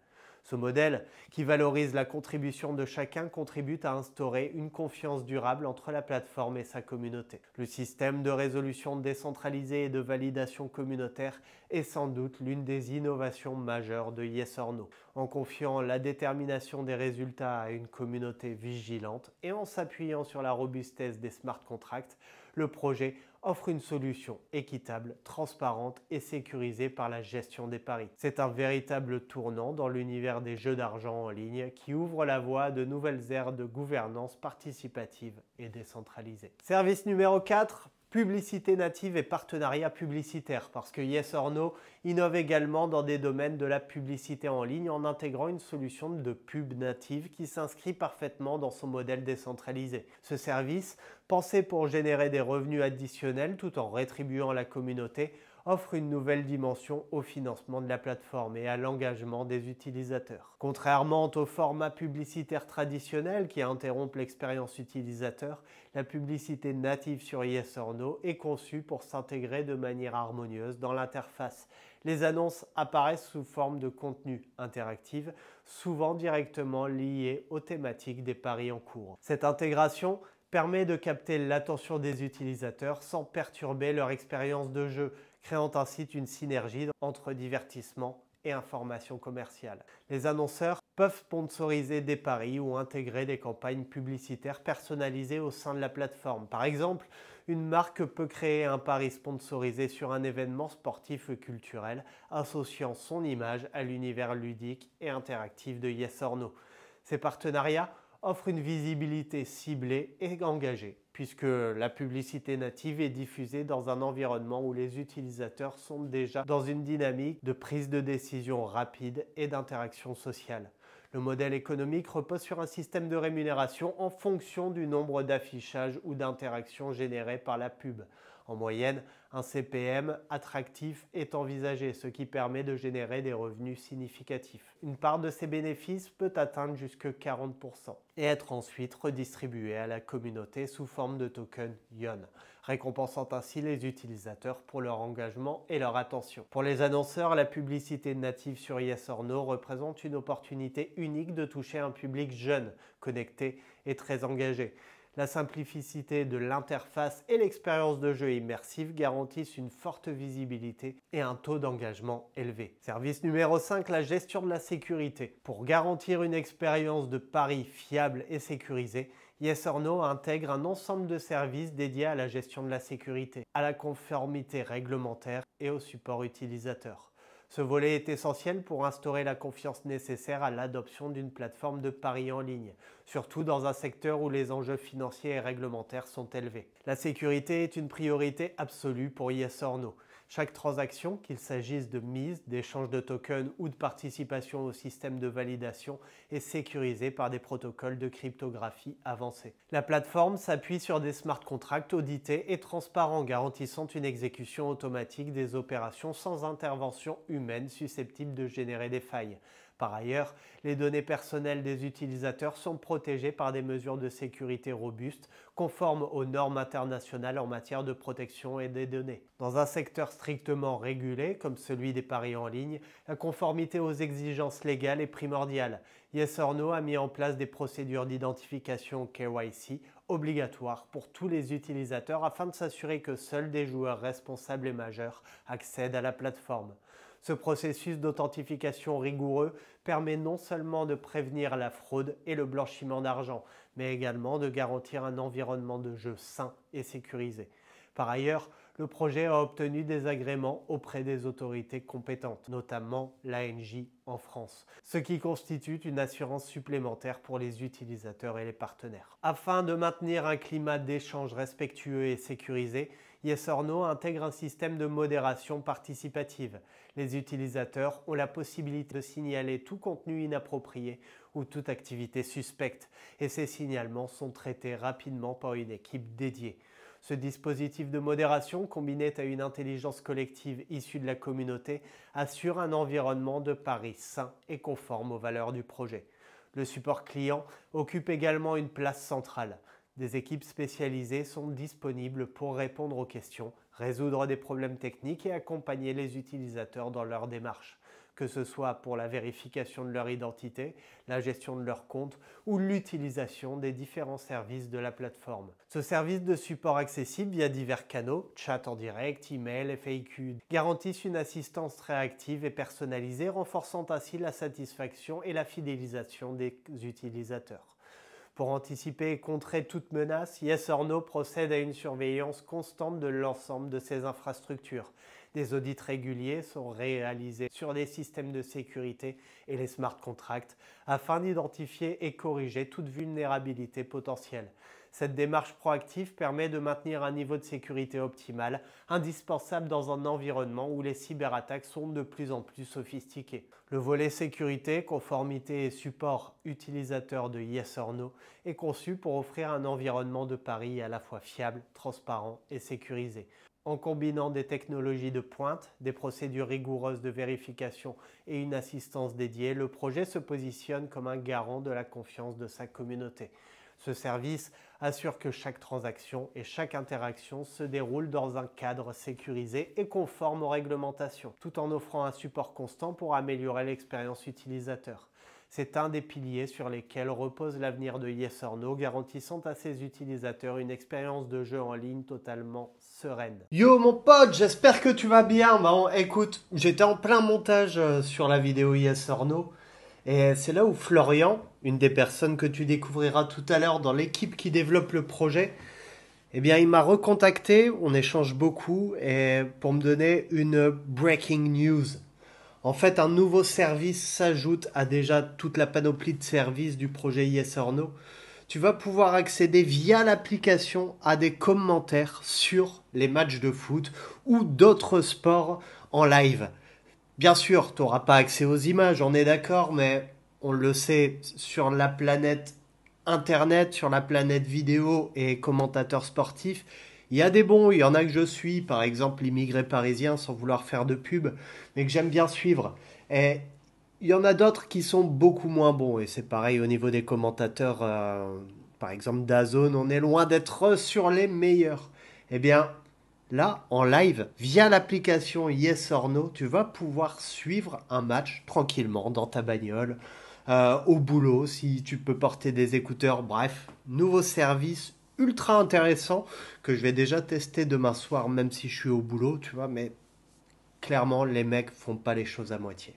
Ce modèle, qui valorise la contribution de chacun, contribue à instaurer une confiance durable entre la plateforme et sa communauté. Le système de résolution décentralisée et de validation communautaire est sans doute l'une des innovations majeures de YesOrNo. En confiant la détermination des résultats à une communauté vigilante et en s'appuyant sur la robustesse des smart contracts, le projet offre une solution équitable, transparente et sécurisée par la gestion des paris. C'est un véritable tournant dans l'univers des jeux d'argent en ligne qui ouvre la voie à de nouvelles ères de gouvernance participative et décentralisée. Service numéro 4. Publicité native et partenariat publicitaire, parce que YesOrNo innove également dans des domaines de la publicité en ligne en intégrant une solution de pub native qui s'inscrit parfaitement dans son modèle décentralisé. Ce service, pensé pour générer des revenus additionnels tout en rétribuant la communauté, offre une nouvelle dimension au financement de la plateforme et à l'engagement des utilisateurs. Contrairement au format publicitaire traditionnel qui interrompt l'expérience utilisateur, la publicité native sur Yes or No est conçue pour s'intégrer de manière harmonieuse dans l'interface. Les annonces apparaissent sous forme de contenu interactif, souvent directement liés aux thématiques des paris en cours. Cette intégration permet de capter l'attention des utilisateurs sans perturber leur expérience de jeu, créant ainsi une synergie entre divertissement et information commerciale. Les annonceurs peuvent sponsoriser des paris ou intégrer des campagnes publicitaires personnalisées au sein de la plateforme. Par exemple, une marque peut créer un pari sponsorisé sur un événement sportif ou culturel, associant son image à l'univers ludique et interactif de Yes or No. Ces partenariats offre une visibilité ciblée et engagée, puisque la publicité native est diffusée dans un environnement où les utilisateurs sont déjà dans une dynamique de prise de décision rapide et d'interaction sociale. Le modèle économique repose sur un système de rémunération en fonction du nombre d'affichages ou d'interactions générées par la pub. En moyenne, un CPM attractif est envisagé, ce qui permet de générer des revenus significatifs. Une part de ces bénéfices peut atteindre jusqu'à 40% et être ensuite redistribuée à la communauté sous forme de token YON, récompensant ainsi les utilisateurs pour leur engagement et leur attention. Pour les annonceurs, la publicité native sur Yes or No représente une opportunité unique de toucher un public jeune, connecté et très engagé. La simplicité de l'interface et l'expérience de jeu immersive garantissent une forte visibilité et un taux d'engagement élevé. Service numéro 5, la gestion de la sécurité. Pour garantir une expérience de pari fiable et sécurisée, Yes or No intègre un ensemble de services dédiés à la gestion de la sécurité, à la conformité réglementaire et au support utilisateur. Ce volet est essentiel pour instaurer la confiance nécessaire à l'adoption d'une plateforme de paris en ligne, surtout dans un secteur où les enjeux financiers et réglementaires sont élevés. La sécurité est une priorité absolue pour Yes or No. Chaque transaction, qu'il s'agisse de mise, d'échange de tokens ou de participation au système de validation, est sécurisée par des protocoles de cryptographie avancés. La plateforme s'appuie sur des smart contracts audités et transparents, garantissant une exécution automatique des opérations sans intervention humaine susceptible de générer des failles. Par ailleurs, les données personnelles des utilisateurs sont protégées par des mesures de sécurité robustes, conformes aux normes internationales en matière de protection et des données. Dans un secteur strictement régulé, comme celui des paris en ligne, la conformité aux exigences légales est primordiale. Yes or No a mis en place des procédures d'identification KYC obligatoires pour tous les utilisateurs afin de s'assurer que seuls des joueurs responsables et majeurs accèdent à la plateforme. Ce processus d'authentification rigoureux permet non seulement de prévenir la fraude et le blanchiment d'argent, mais également de garantir un environnement de jeu sain et sécurisé. Par ailleurs, le projet a obtenu des agréments auprès des autorités compétentes, notamment l'ANJ en France, ce qui constitue une assurance supplémentaire pour les utilisateurs et les partenaires. Afin de maintenir un climat d'échange respectueux et sécurisé, Yes or No intègre un système de modération participative. Les utilisateurs ont la possibilité de signaler tout contenu inapproprié ou toute activité suspecte, et ces signalements sont traités rapidement par une équipe dédiée. Ce dispositif de modération, combiné à une intelligence collective issue de la communauté, assure un environnement de paris sain et conforme aux valeurs du projet. Le support client occupe également une place centrale. Des équipes spécialisées sont disponibles pour répondre aux questions, résoudre des problèmes techniques et accompagner les utilisateurs dans leur démarche, que ce soit pour la vérification de leur identité, la gestion de leur compte ou l'utilisation des différents services de la plateforme. Ce service de support accessible via divers canaux, chat en direct, email, FAQ, garantissent une assistance réactive et personnalisée, renforçant ainsi la satisfaction et la fidélisation des utilisateurs. Pour anticiper et contrer toute menace, Yes or No procède à une surveillance constante de l'ensemble de ses infrastructures. Des audits réguliers sont réalisés sur les systèmes de sécurité et les smart contracts afin d'identifier et corriger toute vulnérabilité potentielle. Cette démarche proactive permet de maintenir un niveau de sécurité optimal, indispensable dans un environnement où les cyberattaques sont de plus en plus sophistiquées. Le volet sécurité, conformité et support utilisateur de Yes or No est conçu pour offrir un environnement de paris à la fois fiable, transparent et sécurisé. En combinant des technologies de pointe, des procédures rigoureuses de vérification et une assistance dédiée, le projet se positionne comme un garant de la confiance de sa communauté. Ce service assure que chaque transaction et chaque interaction se déroule dans un cadre sécurisé et conforme aux réglementations, tout en offrant un support constant pour améliorer l'expérience utilisateur. C'est un des piliers sur lesquels repose l'avenir de Yes or No, garantissant à ses utilisateurs une expérience de jeu en ligne totalement sereine. Yo mon pote, j'espère que tu vas bien. Bon, écoute, j'étais en plein montage sur la vidéo Yes or No. Et c'est là où Florian, une des personnes que tu découvriras tout à l'heure dans l'équipe qui développe le projet, eh bien, il m'a recontacté, on échange beaucoup, et pour me donner une breaking news. En fait, un nouveau service s'ajoute à déjà toute la panoplie de services du projet Yes or No. Tu vas pouvoir accéder via l'application à des commentaires sur les matchs de foot ou d'autres sports en live. Bien sûr, tu n'auras pas accès aux images, on est d'accord, mais on le sait, sur la planète Internet, sur la planète vidéo et commentateurs sportifs, il y a des bons, il y en a que je suis, par exemple l'immigré parisien, sans vouloir faire de pub, mais que j'aime bien suivre. Et il y en a d'autres qui sont beaucoup moins bons, et c'est pareil au niveau des commentateurs, par exemple DAZN, on est loin d'être sur les meilleurs. Eh bien, là, en live, via l'application Yes or No, tu vas pouvoir suivre un match tranquillement dans ta bagnole, au boulot, si tu peux porter des écouteurs. Bref, nouveau service ultra intéressant que je vais déjà tester demain soir, même si je suis au boulot, tu vois, mais clairement, les mecs font pas les choses à moitié.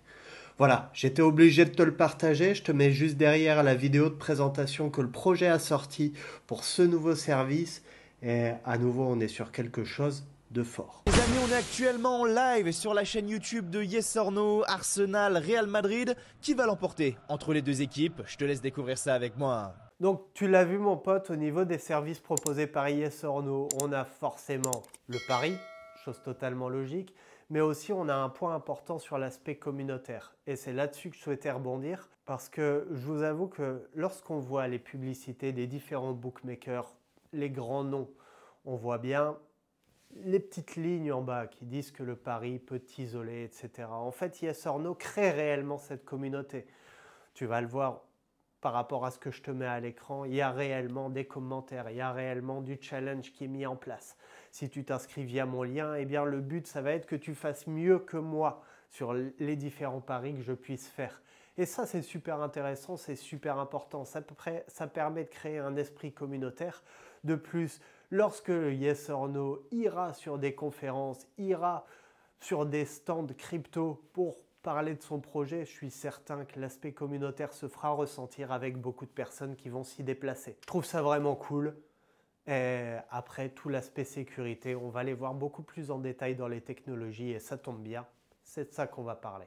Voilà, j'étais obligé de te le partager. Je te mets juste derrière la vidéo de présentation que le projet a sorti pour ce nouveau service. Et à nouveau, on est sur quelque chose de fort. Les amis, on est actuellement en live sur la chaîne YouTube de Yes or No, Arsenal, Real Madrid. Qui va l'emporter entre les deux équipes? Je te laisse découvrir ça avec moi. Donc, tu l'as vu, mon pote, au niveau des services proposés par Yes or No, on a forcément le pari, chose totalement logique, mais aussi on a un point important sur l'aspect communautaire. Et c'est là-dessus que je souhaitais rebondir, parce que je vous avoue que lorsqu'on voit les publicités des différents bookmakers, les grands noms, on voit bien les petites lignes en bas qui disent que le pari peut t'isoler, etc. En fait, Yes or No crée réellement cette communauté. Tu vas le voir par rapport à ce que je te mets à l'écran, il y a réellement des commentaires, il y a réellement du challenge qui est mis en place. Si tu t'inscris via mon lien, eh bien le but, ça va être que tu fasses mieux que moi sur les différents paris que je puisse faire. Et ça, c'est super intéressant, c'est super important. Ça permet de créer un esprit communautaire. De plus, lorsque Yes or No ira sur des conférences, ira sur des stands crypto pour parler de son projet, je suis certain que l'aspect communautaire se fera ressentir avec beaucoup de personnes qui vont s'y déplacer. Je trouve ça vraiment cool. Et après, tout l'aspect sécurité, on va aller voir beaucoup plus en détail dans les technologies et ça tombe bien, c'est de ça qu'on va parler.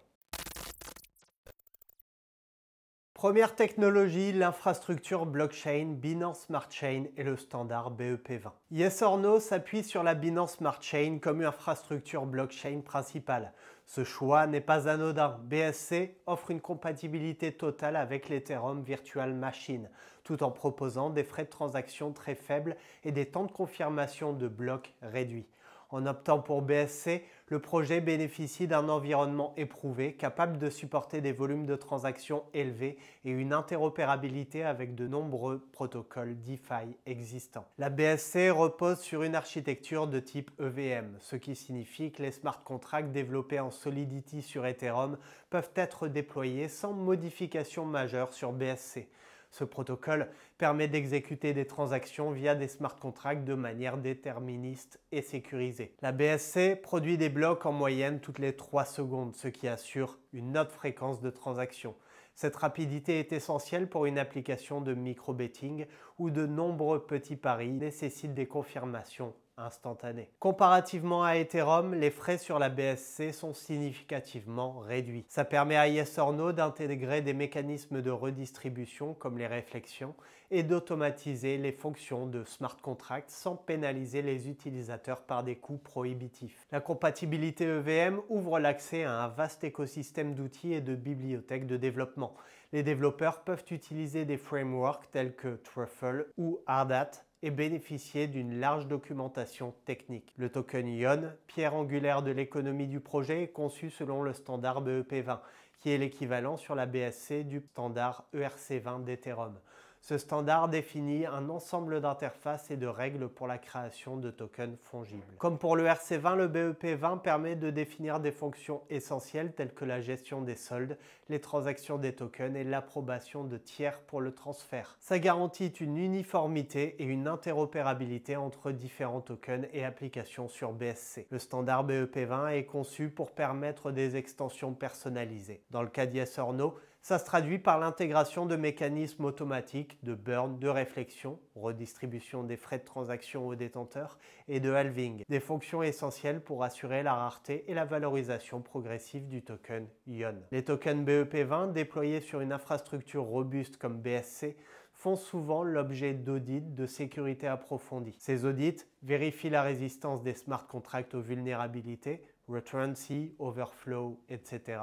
Première technologie, l'infrastructure blockchain Binance Smart Chain et le standard BEP20. Yes or No s'appuie sur la Binance Smart Chain comme infrastructure blockchain principale. Ce choix n'est pas anodin. BSC offre une compatibilité totale avec l'Ethereum Virtual Machine, tout en proposant des frais de transaction très faibles et des temps de confirmation de blocs réduits. En optant pour BSC, le projet bénéficie d'un environnement éprouvé, capable de supporter des volumes de transactions élevés et une interopérabilité avec de nombreux protocoles DeFi existants. La BSC repose sur une architecture de type EVM, ce qui signifie que les smart contracts développés en Solidity sur Ethereum peuvent être déployés sans modification majeure sur BSC. Ce protocole permet d'exécuter des transactions via des smart contracts de manière déterministe et sécurisée. La BSC produit des blocs en moyenne toutes les 3 secondes, ce qui assure une haute fréquence de transaction. Cette rapidité est essentielle pour une application de micro-betting où de nombreux petits paris nécessitent des confirmations instantanées. Comparativement à Ethereum, les frais sur la BSC sont significativement réduits. Ça permet à Yes or No d'intégrer des mécanismes de redistribution comme les réflexions et d'automatiser les fonctions de smart contracts sans pénaliser les utilisateurs par des coûts prohibitifs. La compatibilité EVM ouvre l'accès à un vaste écosystème d'outils et de bibliothèques de développement. Les développeurs peuvent utiliser des frameworks tels que Truffle ou Hardhat et bénéficier d'une large documentation technique. Le token Ion, pierre angulaire de l'économie du projet, est conçu selon le standard BEP20, qui est l'équivalent sur la BSC du standard ERC20 d'Ethereum. Ce standard définit un ensemble d'interfaces et de règles pour la création de tokens fongibles. Comme pour le ERC20, le BEP20 permet de définir des fonctions essentielles telles que la gestion des soldes, les transactions des tokens et l'approbation de tiers pour le transfert. Ça garantit une uniformité et une interopérabilité entre différents tokens et applications sur BSC. Le standard BEP20 est conçu pour permettre des extensions personnalisées. Dans le cas d'Yes or No, ça se traduit par l'intégration de mécanismes automatiques de burn, de réflexion, redistribution des frais de transaction aux détenteurs et de halving, des fonctions essentielles pour assurer la rareté et la valorisation progressive du token Ion. Les tokens BEP20 déployés sur une infrastructure robuste comme BSC font souvent l'objet d'audits de sécurité approfondis. Ces audits vérifient la résistance des smart contracts aux vulnérabilités, recurrency, overflow, etc.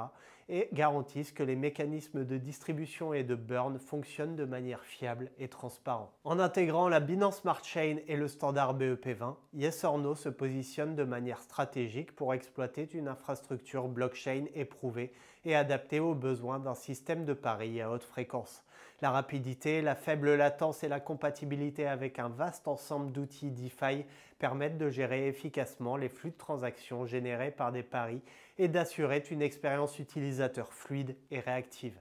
et garantissent que les mécanismes de distribution et de burn fonctionnent de manière fiable et transparente. En intégrant la Binance Smart Chain et le standard BEP20, Yes or No se positionne de manière stratégique pour exploiter une infrastructure blockchain éprouvée et adaptée aux besoins d'un système de paris à haute fréquence. La rapidité, la faible latence et la compatibilité avec un vaste ensemble d'outils DeFi permettent de gérer efficacement les flux de transactions générés par des paris et d'assurer une expérience utilisateur fluide et réactive.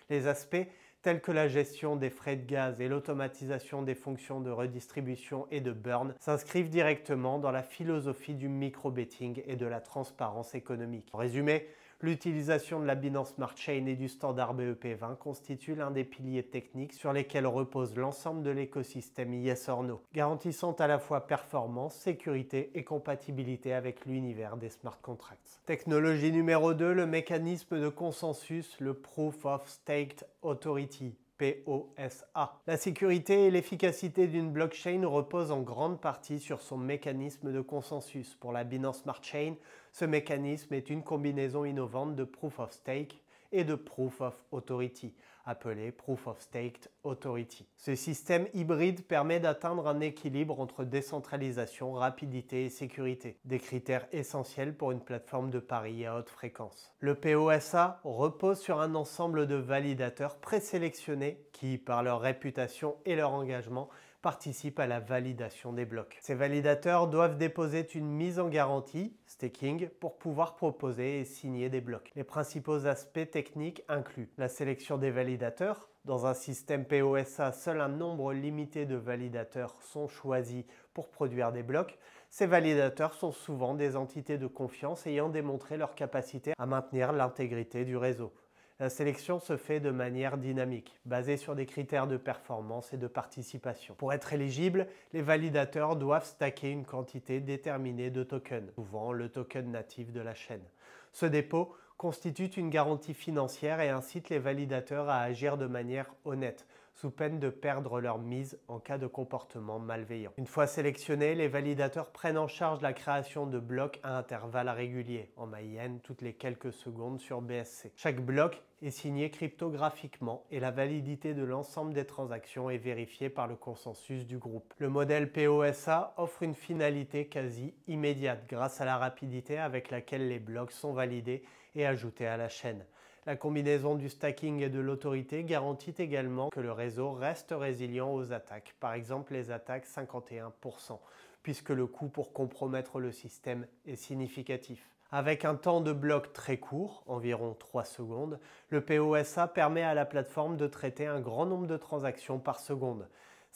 Les aspects tels que la gestion des frais de gaz et l'automatisation des fonctions de redistribution et de burn s'inscrivent directement dans la philosophie du micro-betting et de la transparence économique. En résumé, l'utilisation de la Binance Smart Chain et du standard BEP20 constitue l'un des piliers techniques sur lesquels repose l'ensemble de l'écosystème Yes or No, garantissant à la fois performance, sécurité et compatibilité avec l'univers des smart contracts. Technologie numéro 2, le mécanisme de consensus, le Proof of Stake Authority. POSA. La sécurité et l'efficacité d'une blockchain reposent en grande partie sur son mécanisme de consensus. Pour la Binance Smart Chain, ce mécanisme est une combinaison innovante de Proof of Stake et de Proof of Authority, appelé Proof of Staked Authority. Ce système hybride permet d'atteindre un équilibre entre décentralisation, rapidité et sécurité, des critères essentiels pour une plateforme de paris à haute fréquence. Le POSA repose sur un ensemble de validateurs présélectionnés qui, par leur réputation et leur engagement, participent à la validation des blocs. Ces validateurs doivent déposer une mise en garantie, staking, pour pouvoir proposer et signer des blocs. Les principaux aspects techniques incluent la sélection des validateurs. Dans un système POSA, seul un nombre limité de validateurs sont choisis pour produire des blocs. Ces validateurs sont souvent des entités de confiance ayant démontré leur capacité à maintenir l'intégrité du réseau. La sélection se fait de manière dynamique, basée sur des critères de performance et de participation. Pour être éligibles, les validateurs doivent stacker une quantité déterminée de tokens, souvent le token natif de la chaîne. Ce dépôt constitue une garantie financière et incite les validateurs à agir de manière honnête, sous peine de perdre leur mise en cas de comportement malveillant. Une fois sélectionnés, les validateurs prennent en charge la création de blocs à intervalles réguliers, en moyenne toutes les quelques secondes sur BSC. Chaque bloc est signé cryptographiquement et la validité de l'ensemble des transactions est vérifiée par le consensus du groupe. Le modèle POSA offre une finalité quasi immédiate grâce à la rapidité avec laquelle les blocs sont validés et ajoutés à la chaîne. La combinaison du stacking et de l'autorité garantit également que le réseau reste résilient aux attaques, par exemple les attaques 51%, puisque le coût pour compromettre le système est significatif. Avec un temps de bloc très court, environ 3 secondes, le POSA permet à la plateforme de traiter un grand nombre de transactions par seconde.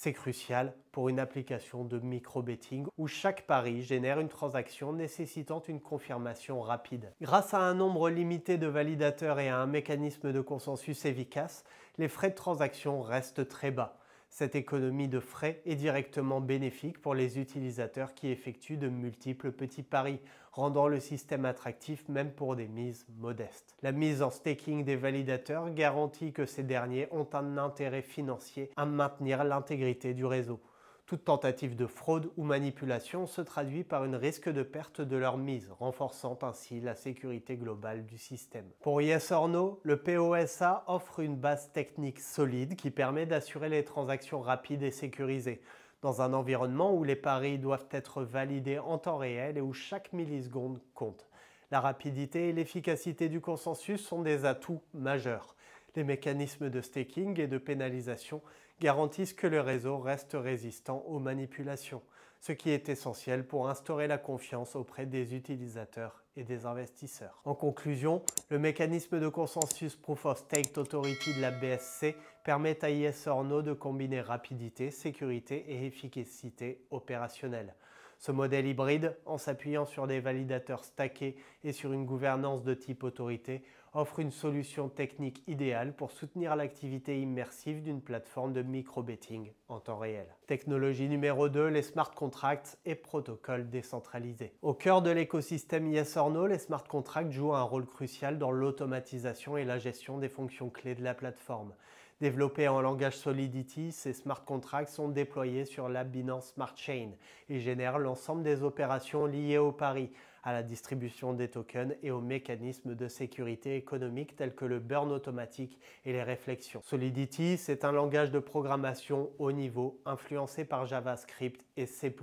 C'est crucial pour une application de micro-betting où chaque pari génère une transaction nécessitant une confirmation rapide. Grâce à un nombre limité de validateurs et à un mécanisme de consensus efficace, les frais de transaction restent très bas. Cette économie de frais est directement bénéfique pour les utilisateurs qui effectuent de multiples petits paris, rendant le système attractif même pour des mises modestes. La mise en staking des validateurs garantit que ces derniers ont un intérêt financier à maintenir l'intégrité du réseau. Toute tentative de fraude ou manipulation se traduit par un risque de perte de leur mise, renforçant ainsi la sécurité globale du système. Pour Yes or No, le POSA offre une base technique solide qui permet d'assurer les transactions rapides et sécurisées, dans un environnement où les paris doivent être validés en temps réel et où chaque milliseconde compte. La rapidité et l'efficacité du consensus sont des atouts majeurs. Les mécanismes de staking et de pénalisation garantissent que le réseau reste résistant aux manipulations, ce qui est essentiel pour instaurer la confiance auprès des utilisateurs et des investisseurs. En conclusion, le mécanisme de consensus Proof of Stake Authority de la BSC permet à Yes or No de combiner rapidité, sécurité et efficacité opérationnelle. Ce modèle hybride, en s'appuyant sur des validateurs stackés et sur une gouvernance de type autorité, offre une solution technique idéale pour soutenir l'activité immersive d'une plateforme de micro-betting en temps réel. Technologie numéro 2, les smart contracts et protocoles décentralisés. Au cœur de l'écosystème Yes or No, les smart contracts jouent un rôle crucial dans l'automatisation et la gestion des fonctions clés de la plateforme. Développés en langage Solidity, ces smart contracts sont déployés sur la Binance Smart Chain et génèrent l'ensemble des opérations liées au pari, à la distribution des tokens et aux mécanismes de sécurité économique tels que le burn automatique et les réflexions. Solidity, c'est un langage de programmation haut niveau influencé par JavaScript et C++,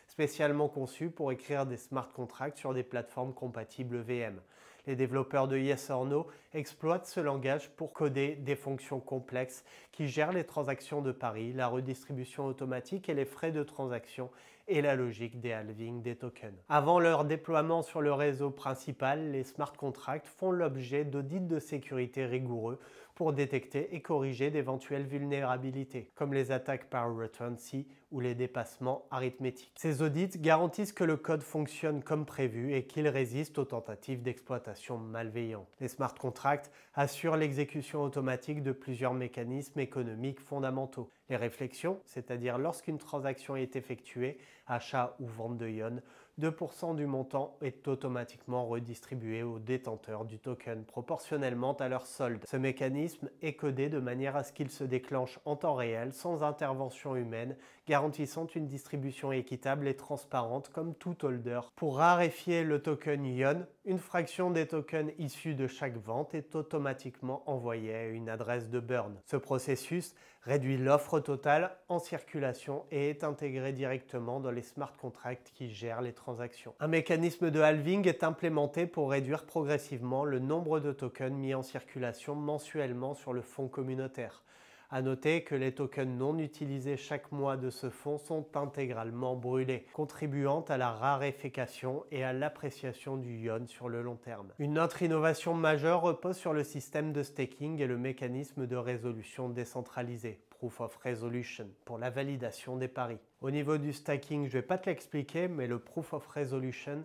spécialement conçu pour écrire des smart contracts sur des plateformes compatibles VM. Les développeurs de Yes or No exploitent ce langage pour coder des fonctions complexes qui gèrent les transactions de pari, la redistribution automatique et les frais de transaction et la logique des halvings des tokens. Avant leur déploiement sur le réseau principal, les smart contracts font l'objet d'audits de sécurité rigoureux pour détecter et corriger d'éventuelles vulnérabilités, comme les attaques par return-C ou les dépassements arithmétiques. Ces audits garantissent que le code fonctionne comme prévu et qu'il résiste aux tentatives d'exploitation malveillantes. Les smart contracts assurent l'exécution automatique de plusieurs mécanismes économiques fondamentaux. Les réflexions, c'est-à-dire lorsqu'une transaction est effectuée, achat ou vente de Ion, 2% du montant est automatiquement redistribué aux détenteurs du token proportionnellement à leur solde. Ce mécanisme est codé de manière à ce qu'il se déclenche en temps réel sans intervention humaine, garantissant une distribution équitable et transparente comme tout holder. Pour raréfier le token Ion, une fraction des tokens issus de chaque vente est automatiquement envoyée à une adresse de burn. Ce processus réduit l'offre totale en circulation et est intégré directement dans les smart contracts qui gèrent les transactions. Un mécanisme de halving est implémenté pour réduire progressivement le nombre de tokens mis en circulation mensuellement sur le fonds communautaire. À noter que les tokens non utilisés chaque mois de ce fonds sont intégralement brûlés, contribuant à la raréfaction et à l'appréciation du Ion sur le long terme. Une autre innovation majeure repose sur le système de staking et le mécanisme de résolution décentralisé, Proof of Resolution, pour la validation des paris. Au niveau du stacking, je ne vais pas te l'expliquer, mais le Proof of Resolution,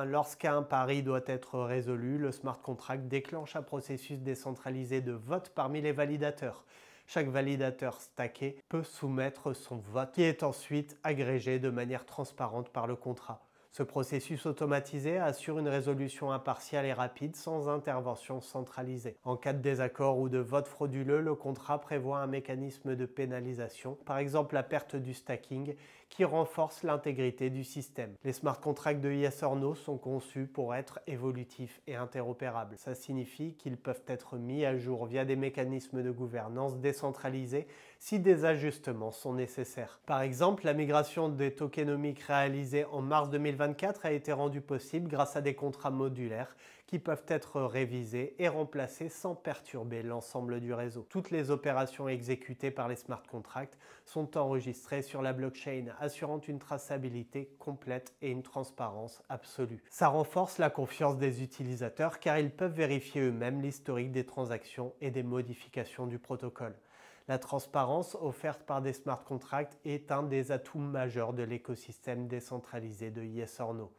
lorsqu'un pari doit être résolu, le smart contract déclenche un processus décentralisé de vote parmi les validateurs. Chaque validateur stacké peut soumettre son vote qui est ensuite agrégé de manière transparente par le contrat. Ce processus automatisé assure une résolution impartiale et rapide sans intervention centralisée. En cas de désaccord ou de vote frauduleux, le contrat prévoit un mécanisme de pénalisation, par exemple la perte du stacking, qui renforce l'intégrité du système. Les smart contracts de Yes or No sont conçus pour être évolutifs et interopérables. Ça signifie qu'ils peuvent être mis à jour via des mécanismes de gouvernance décentralisés si des ajustements sont nécessaires. Par exemple, la migration des tokenomics réalisée en mars 2024 a été rendue possible grâce à des contrats modulaires qui peuvent être révisés et remplacés sans perturber l'ensemble du réseau. Toutes les opérations exécutées par les smart contracts sont enregistrées sur la blockchain, assurant une traçabilité complète et une transparence absolue. Ça renforce la confiance des utilisateurs car ils peuvent vérifier eux-mêmes l'historique des transactions et des modifications du protocole. La transparence offerte par des smart contracts est un des atouts majeurs de l'écosystème décentralisé de Yes or No.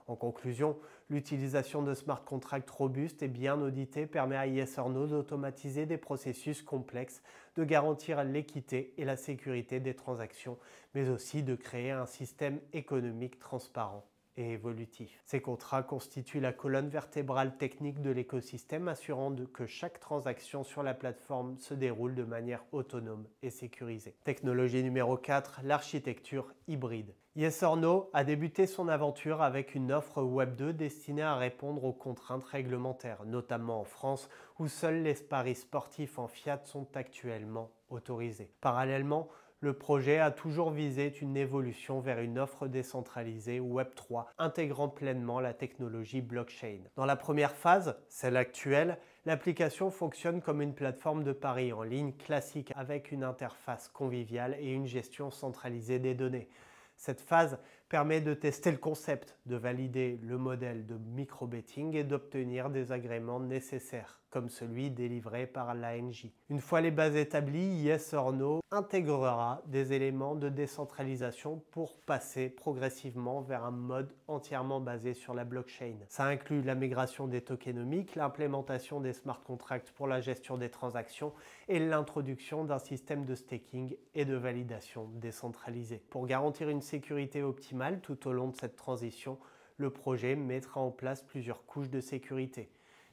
En conclusion, l'utilisation de smart contracts robustes et bien audités permet à Yes or No d'automatiser des processus complexes, de garantir l'équité et la sécurité des transactions, mais aussi de créer un système économique transparent et évolutif. Ces contrats constituent la colonne vertébrale technique de l'écosystème, assurant que chaque transaction sur la plateforme se déroule de manière autonome et sécurisée. Technologie numéro 4, l'architecture hybride. Yes or No a débuté son aventure avec une offre Web 2 destinée à répondre aux contraintes réglementaires, notamment en France où seuls les paris sportifs en fiat sont actuellement autorisés. Parallèlement, Le projet a toujours visé une évolution vers une offre décentralisée Web3 intégrant pleinement la technologie blockchain. Dans la première phase, celle actuelle, l'application fonctionne comme une plateforme de paris en ligne classique avec une interface conviviale et une gestion centralisée des données. Cette phase permet de tester le concept, de valider le modèle de micro-betting et d'obtenir des agréments nécessaires, comme celui délivré par l'ANJ. Une fois les bases établies, Yes or No intégrera des éléments de décentralisation pour passer progressivement vers un mode entièrement basé sur la blockchain. Ça inclut la migration des tokenomics, l'implémentation des smart contracts pour la gestion des transactions et l'introduction d'un système de staking et de validation décentralisé. Pour garantir une sécurité optimale tout au long de cette transition, le projet mettra en place plusieurs couches de sécurité.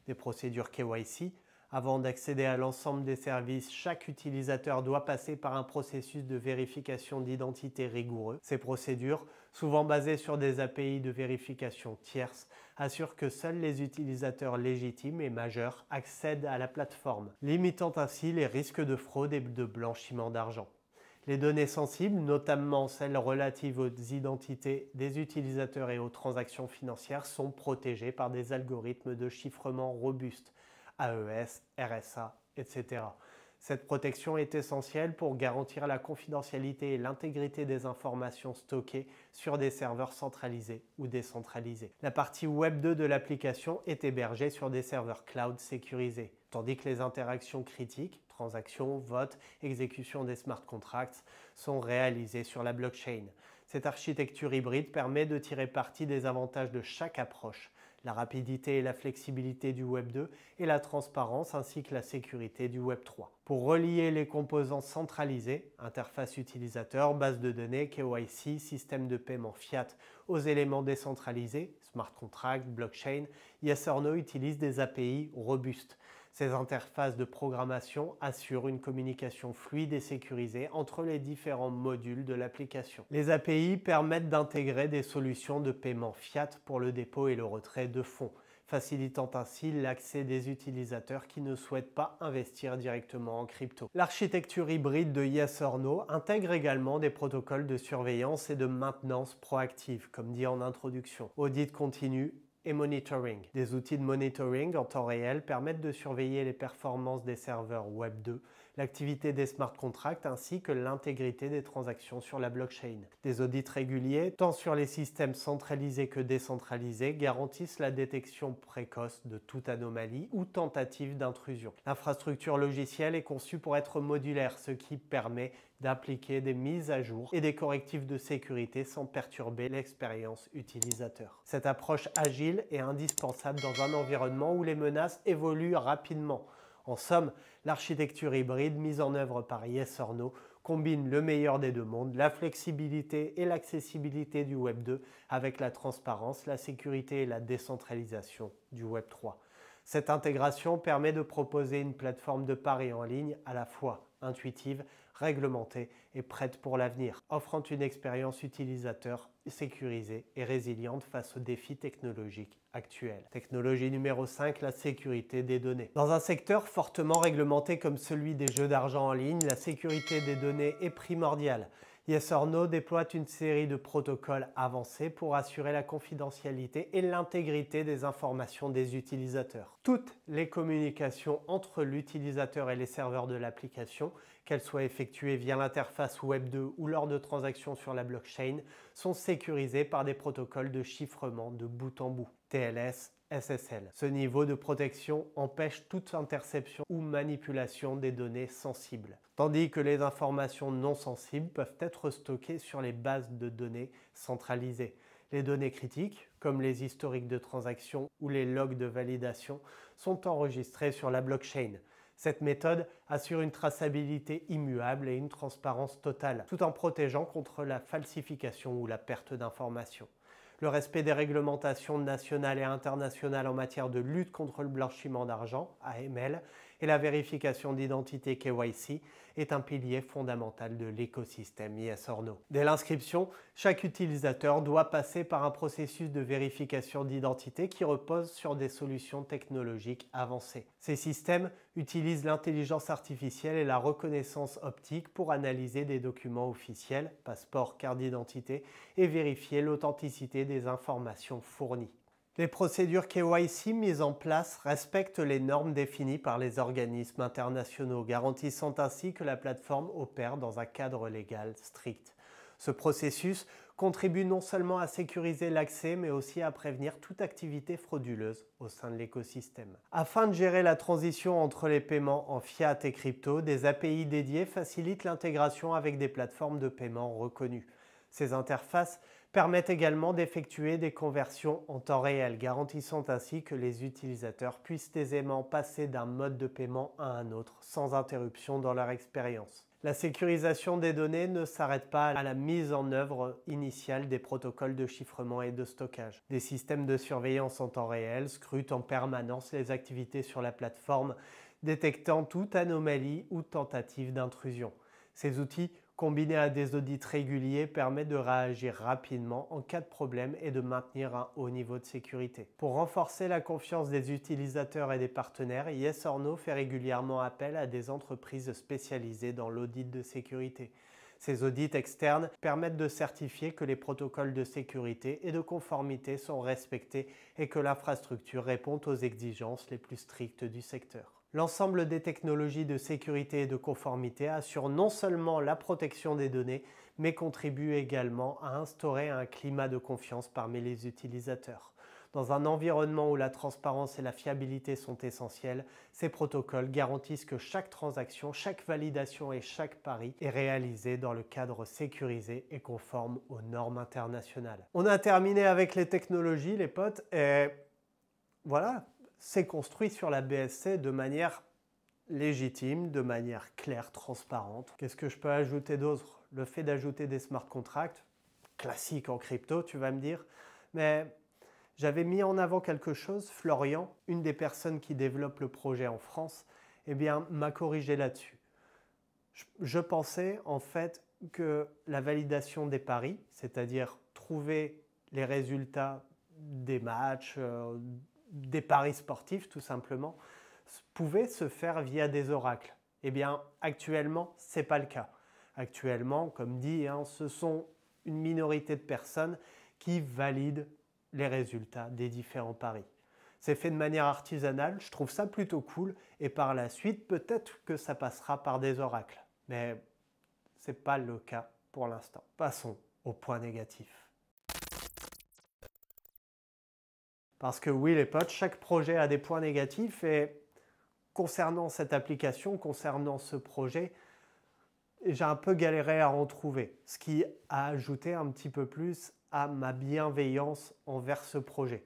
Des procédures KYC. Avant d'accéder à l'ensemble des services, chaque utilisateur doit passer par un processus de vérification d'identité rigoureux. Ces procédures, souvent basées sur des API de vérification tierces, assurent que seuls les utilisateurs légitimes et majeurs accèdent à la plateforme, limitant ainsi les risques de fraude et de blanchiment d'argent. Les données sensibles, notamment celles relatives aux identités des utilisateurs et aux transactions financières, sont protégées par des algorithmes de chiffrement robustes, AES, RSA, etc. Cette protection est essentielle pour garantir la confidentialité et l'intégrité des informations stockées sur des serveurs centralisés ou décentralisés. La partie Web 2 de l'application est hébergée sur des serveurs cloud sécurisés, tandis que les interactions critiques, transactions, votes, exécution des smart contracts, sont réalisées sur la blockchain. Cette architecture hybride permet de tirer parti des avantages de chaque approche, la rapidité et la flexibilité du Web 2 et la transparence ainsi que la sécurité du Web 3. Pour relier les composants centralisés, interface utilisateur, base de données, KYC, système de paiement fiat, aux éléments décentralisés, smart contract, blockchain, Yes or No utilise des API robustes. Ces interfaces de programmation assurent une communication fluide et sécurisée entre les différents modules de l'application. Les API permettent d'intégrer des solutions de paiement fiat pour le dépôt et le retrait de fonds, facilitant ainsi l'accès des utilisateurs qui ne souhaitent pas investir directement en crypto. L'architecture hybride de Yes or No intègre également des protocoles de surveillance et de maintenance proactive, comme dit en introduction, audit continu et monitoring. Des outils de monitoring en temps réel permettent de surveiller les performances des serveurs Web 2, l'activité des smart contracts ainsi que l'intégrité des transactions sur la blockchain. Des audits réguliers, tant sur les systèmes centralisés que décentralisés, garantissent la détection précoce de toute anomalie ou tentative d'intrusion. L'infrastructure logicielle est conçue pour être modulaire, ce qui permet d'appliquer des mises à jour et des correctifs de sécurité sans perturber l'expérience utilisateur. Cette approche agile est indispensable dans un environnement où les menaces évoluent rapidement. En somme, l'architecture hybride mise en œuvre par Yes or No combine le meilleur des deux mondes, la flexibilité et l'accessibilité du Web 2 avec la transparence, la sécurité et la décentralisation du Web 3. Cette intégration permet de proposer une plateforme de paris en ligne à la fois intuitive, réglementée et prête pour l'avenir, offrant une expérience utilisateur sécurisée et résiliente face aux défis technologiques actuels. Technologie numéro 5, la sécurité des données. Dans un secteur fortement réglementé comme celui des jeux d'argent en ligne, la sécurité des données est primordiale. Yes or No déploie une série de protocoles avancés pour assurer la confidentialité et l'intégrité des informations des utilisateurs. Toutes les communications entre l'utilisateur et les serveurs de l'application, qu'elles soient effectuées via l'interface Web 2 ou lors de transactions sur la blockchain, sont sécurisées par des protocoles de chiffrement de bout en bout, TLS, SSL. Ce niveau de protection empêche toute interception ou manipulation des données sensibles, tandis que les informations non sensibles peuvent être stockées sur les bases de données centralisées. Les données critiques, comme les historiques de transactions ou les logs de validation, sont enregistrées sur la blockchain. Cette méthode assure une traçabilité immuable et une transparence totale, tout en protégeant contre la falsification ou la perte d'informations. Le respect des réglementations nationales et internationales en matière de lutte contre le blanchiment d'argent, AML, et la vérification d'identité KYC est un pilier fondamental de l'écosystème Yes or No. Dès l'inscription, chaque utilisateur doit passer par un processus de vérification d'identité qui repose sur des solutions technologiques avancées. Ces systèmes utilisent l'intelligence artificielle et la reconnaissance optique pour analyser des documents officiels, passeport, carte d'identité, et vérifier l'authenticité des informations fournies. Les procédures KYC mises en place respectent les normes définies par les organismes internationaux, garantissant ainsi que la plateforme opère dans un cadre légal strict. Ce processus contribue non seulement à sécuriser l'accès, mais aussi à prévenir toute activité frauduleuse au sein de l'écosystème. Afin de gérer la transition entre les paiements en fiat et crypto, des API dédiées facilitent l'intégration avec des plateformes de paiement reconnues. Ces interfaces permettent également d'effectuer des conversions en temps réel, garantissant ainsi que les utilisateurs puissent aisément passer d'un mode de paiement à un autre sans interruption dans leur expérience. La sécurisation des données ne s'arrête pas à la mise en œuvre initiale des protocoles de chiffrement et de stockage. Des systèmes de surveillance en temps réel scrutent en permanence les activités sur la plateforme, détectant toute anomalie ou tentative d'intrusion. Ces outils, combinés à des audits réguliers, permettent de réagir rapidement en cas de problème et de maintenir un haut niveau de sécurité. Pour renforcer la confiance des utilisateurs et des partenaires, Yes or No fait régulièrement appel à des entreprises spécialisées dans l'audit de sécurité. Ces audits externes permettent de certifier que les protocoles de sécurité et de conformité sont respectés et que l'infrastructure répond aux exigences les plus strictes du secteur. L'ensemble des technologies de sécurité et de conformité assurent non seulement la protection des données, mais contribuent également à instaurer un climat de confiance parmi les utilisateurs. Dans un environnement où la transparence et la fiabilité sont essentielles, ces protocoles garantissent que chaque transaction, chaque validation et chaque pari est réalisé dans le cadre sécurisé et conforme aux normes internationales. On a terminé avec les technologies, les potes, et voilà. C'est construit sur la BSC de manière légitime, de manière claire, transparente. Qu'est-ce que je peux ajouter d'autre? Le fait d'ajouter des smart contracts, classique en crypto, tu vas me dire, mais j'avais mis en avant quelque chose. Florian, une des personnes qui développe le projet en France, eh bien, m'a corrigé là-dessus. Je pensais en fait que la validation des paris, c'est-à-dire trouver les résultats des matchs, des paris sportifs tout simplement, pouvait se faire via des oracles. Eh bien, actuellement, ce n'est pas le cas. Actuellement, comme dit, ce sont une minorité de personnes qui valident les résultats des différents paris. C'est fait de manière artisanale, je trouve ça plutôt cool, et par la suite, peut-être que ça passera par des oracles. Mais ce n'est pas le cas pour l'instant. Passons au point négatif. Parce que oui les potes, chaque projet a des points négatifs et concernant cette application, concernant ce projet, j'ai un peu galéré à en trouver. Ce qui a ajouté un petit peu plus à ma bienveillance envers ce projet.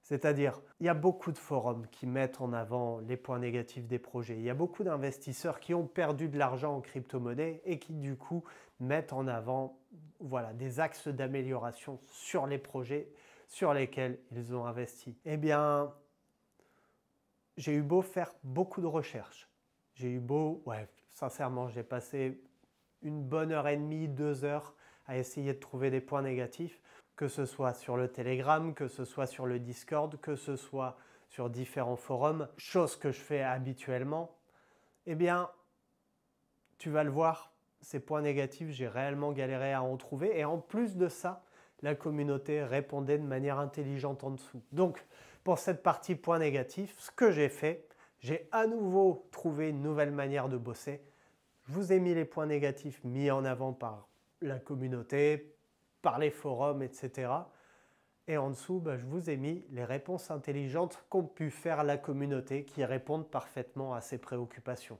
C'est-à-dire, il y a beaucoup de forums qui mettent en avant les points négatifs des projets. Il y a beaucoup d'investisseurs qui ont perdu de l'argent en crypto-monnaie et qui du coup mettent en avant des axes d'amélioration sur les projets sur lesquels ils ont investi. Eh bien, j'ai eu beau faire beaucoup de recherches. J'ai eu beau, sincèrement, j'ai passé une bonne heure et demie, 2 heures à essayer de trouver des points négatifs, que ce soit sur le Telegram, que ce soit sur le Discord, que ce soit sur différents forums, chose que je fais habituellement. Eh bien, tu vas le voir, ces points négatifs, j'ai réellement galéré à en trouver. Et en plus de ça, la communauté répondait de manière intelligente en dessous. Donc, pour cette partie points négatifs, ce que j'ai fait, j'ai à nouveau trouvé une nouvelle manière de bosser. Je vous ai mis les points négatifs mis en avant par la communauté, par les forums, etc. Et en dessous, je vous ai mis les réponses intelligentes qu'ont pu faire la communauté qui répondent parfaitement à ces préoccupations.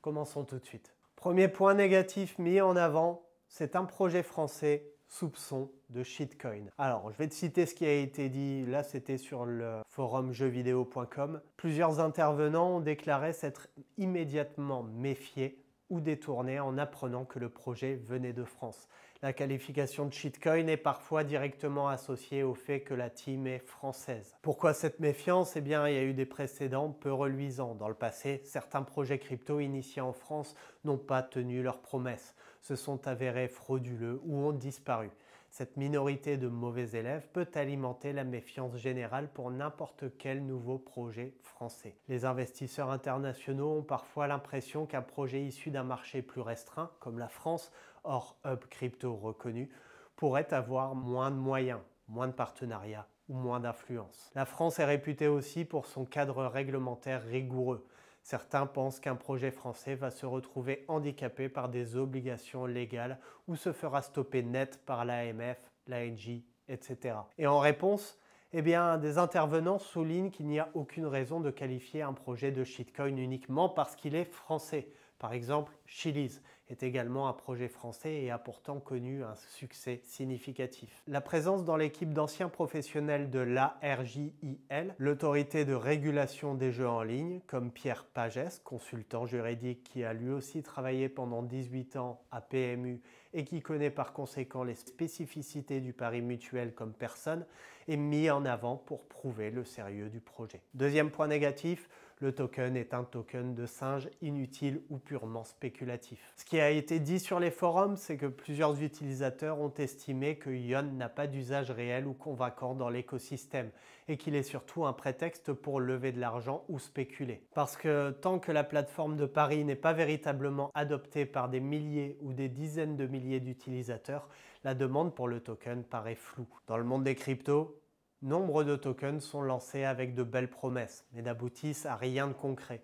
Commençons tout de suite. Premier point négatif mis en avant, c'est un projet français soupçon de shitcoin. Alors, je vais te citer ce qui a été dit, là c'était sur le forum jeuxvideo.com. Plusieurs intervenants ont déclaré s'être immédiatement méfiés ou détournés en apprenant que le projet venait de France. La qualification de shitcoin est parfois directement associée au fait que la team est française. Pourquoi cette méfiance? Eh bien, il y a eu des précédents peu reluisants. Dans le passé, certains projets crypto initiés en France n'ont pas tenu leurs promesses, se sont avérés frauduleux ou ont disparu. Cette minorité de mauvais élèves peut alimenter la méfiance générale pour n'importe quel nouveau projet français. Les investisseurs internationaux ont parfois l'impression qu'un projet issu d'un marché plus restreint, comme la France, hors hub crypto reconnu, pourrait avoir moins de moyens, moins de partenariats ou moins d'influence. La France est réputée aussi pour son cadre réglementaire rigoureux. Certains pensent qu'un projet français va se retrouver handicapé par des obligations légales ou se fera stopper net par l'AMF, l'ANJ, etc. Et en réponse, eh bien, des intervenants soulignent qu'il n'y a aucune raison de qualifier un projet de shitcoin uniquement parce qu'il est français. Par exemple, Chiliz est également un projet français et a pourtant connu un succès significatif. La présence dans l'équipe d'anciens professionnels de l'ARJIL, l'autorité de régulation des jeux en ligne, comme Pierre Pagès, consultant juridique qui a lui aussi travaillé pendant 18 ans à PMU et qui connaît par conséquent les spécificités du pari mutuel comme personne, est mis en avant pour prouver le sérieux du projet. Deuxième point négatif, le token est un token de singe inutile ou purement spéculatif. Ce qui a été dit sur les forums, c'est que plusieurs utilisateurs ont estimé que Ion n'a pas d'usage réel ou convaincant dans l'écosystème et qu'il est surtout un prétexte pour lever de l'argent ou spéculer. Parce que tant que la plateforme de pari n'est pas véritablement adoptée par des milliers ou des dizaines de milliers d'utilisateurs, la demande pour le token paraît floue. Dans le monde des cryptos, nombre de tokens sont lancés avec de belles promesses, mais n'aboutissent à rien de concret,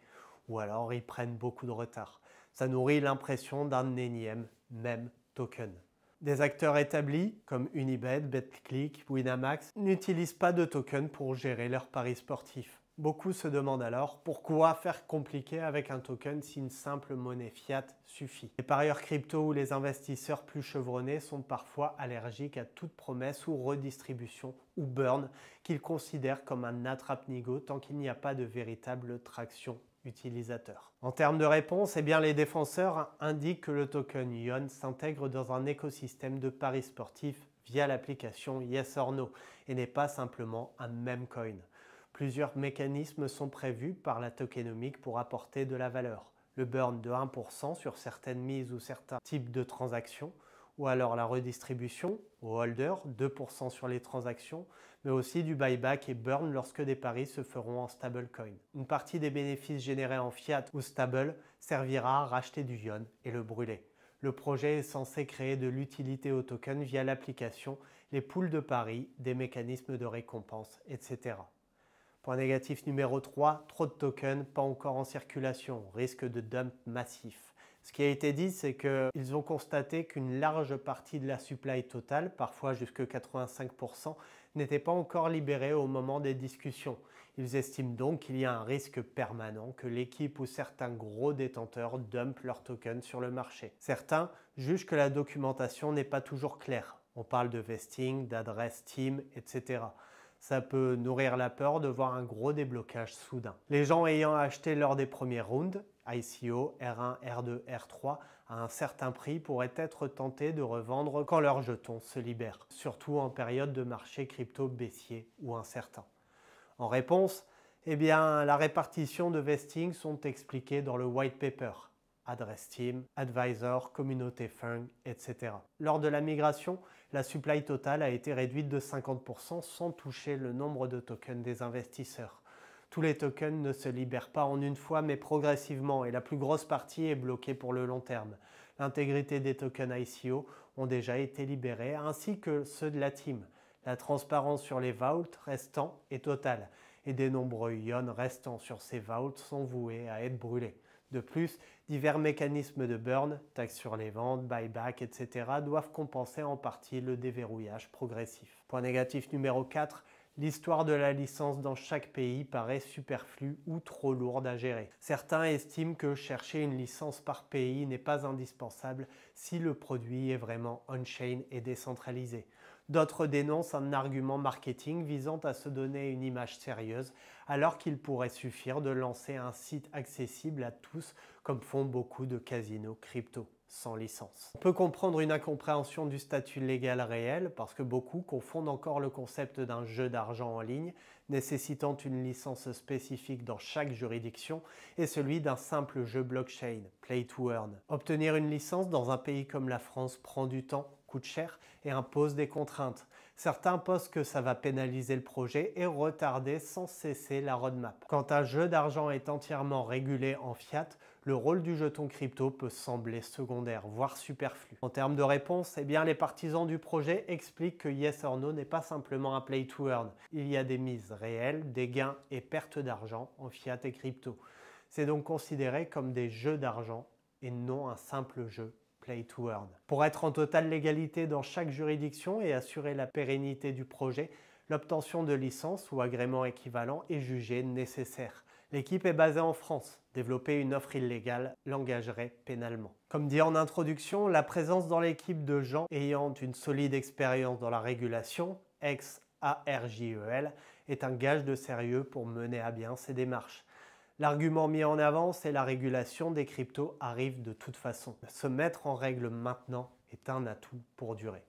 ou alors ils prennent beaucoup de retard. Ça nourrit l'impression d'un énième même token. Des acteurs établis, comme Unibet, Betclic, Winamax, n'utilisent pas de token pour gérer leurs paris sportifs. Beaucoup se demandent alors pourquoi faire compliqué avec un token si une simple monnaie fiat suffit. Les parieurs crypto ou les investisseurs plus chevronnés sont parfois allergiques à toute promesse ou redistribution ou burn qu'ils considèrent comme un attrape-nigo tant qu'il n'y a pas de véritable traction utilisateur. En termes de réponse, eh bien les défenseurs indiquent que le token Ion s'intègre dans un écosystème de paris sportifs via l'application Yes or No et n'est pas simplement un meme coin. Plusieurs mécanismes sont prévus par la tokenomique pour apporter de la valeur. Le burn de 1% sur certaines mises ou certains types de transactions, ou alors la redistribution aux holders, 2% sur les transactions, mais aussi du buyback et burn lorsque des paris se feront en stablecoin. Une partie des bénéfices générés en fiat ou stable servira à racheter du Ion et le brûler. Le projet est censé créer de l'utilité au token via l'application, les pools de paris, des mécanismes de récompense, etc. Point négatif numéro 3, trop de tokens, pas encore en circulation, risque de dump massif. Ce qui a été dit, c'est qu'ils ont constaté qu'une large partie de la supply totale, parfois jusqu'à 85%, n'était pas encore libérée au moment des discussions. Ils estiment donc qu'il y a un risque permanent que l'équipe ou certains gros détenteurs dumpent leurs tokens sur le marché. Certains jugent que la documentation n'est pas toujours claire. On parle de vesting, d'adresse team, etc. Ça peut nourrir la peur de voir un gros déblocage soudain. Les gens ayant acheté lors des premiers rounds, ICO, R1, R2, R3, à un certain prix pourraient être tentés de revendre quand leurs jetons se libèrent, surtout en période de marché crypto baissier ou incertain. En réponse, eh bien, la répartition de vesting sont expliquées dans le white paper. Adresse team, advisor, communauté fund, etc. Lors de la migration, la supply totale a été réduite de 50% sans toucher le nombre de tokens des investisseurs. Tous les tokens ne se libèrent pas en une fois mais progressivement et la plus grosse partie est bloquée pour le long terme. L'intégrité des tokens ICO ont déjà été libérés ainsi que ceux de la team. La transparence sur les vaults restants est totale et des nombreux Ion restants sur ces vaults sont voués à être brûlés. De plus, divers mécanismes de burn, taxes sur les ventes, buyback, etc. doivent compenser en partie le déverrouillage progressif. Point négatif numéro 4, l'histoire de la licence dans chaque pays paraît superflue ou trop lourde à gérer. Certains estiment que chercher une licence par pays n'est pas indispensable si le produit est vraiment on-chain et décentralisé. D'autres dénoncent un argument marketing visant à se donner une image sérieuse, alors qu'il pourrait suffire de lancer un site accessible à tous, comme font beaucoup de casinos crypto. sans licence. On peut comprendre une incompréhension du statut légal réel parce que beaucoup confondent encore le concept d'un jeu d'argent en ligne nécessitant une licence spécifique dans chaque juridiction et celui d'un simple jeu blockchain, play to earn. Obtenir une licence dans un pays comme la France prend du temps, coûte cher et impose des contraintes. Certains pensent que ça va pénaliser le projet et retarder sans cesser la roadmap. Quand un jeu d'argent est entièrement régulé en fiat, le rôle du jeton crypto peut sembler secondaire, voire superflu. En termes de réponse, eh bien, les partisans du projet expliquent que Yes or No n'est pas simplement un play to earn. Il y a des mises réelles, des gains et pertes d'argent en fiat et crypto. C'est donc considéré comme des jeux d'argent et non un simple jeu play to earn. Pour être en totale légalité dans chaque juridiction et assurer la pérennité du projet, l'obtention de licence ou agrément équivalent est jugée nécessaire. L'équipe est basée en France. Développer une offre illégale l'engagerait pénalement. Comme dit en introduction, la présence dans l'équipe de gens ayant une solide expérience dans la régulation, ex-ARJEL, est un gage de sérieux pour mener à bien ces démarches. L'argument mis en avant, c'est la régulation des cryptos arrive de toute façon. Se mettre en règle maintenant est un atout pour durer.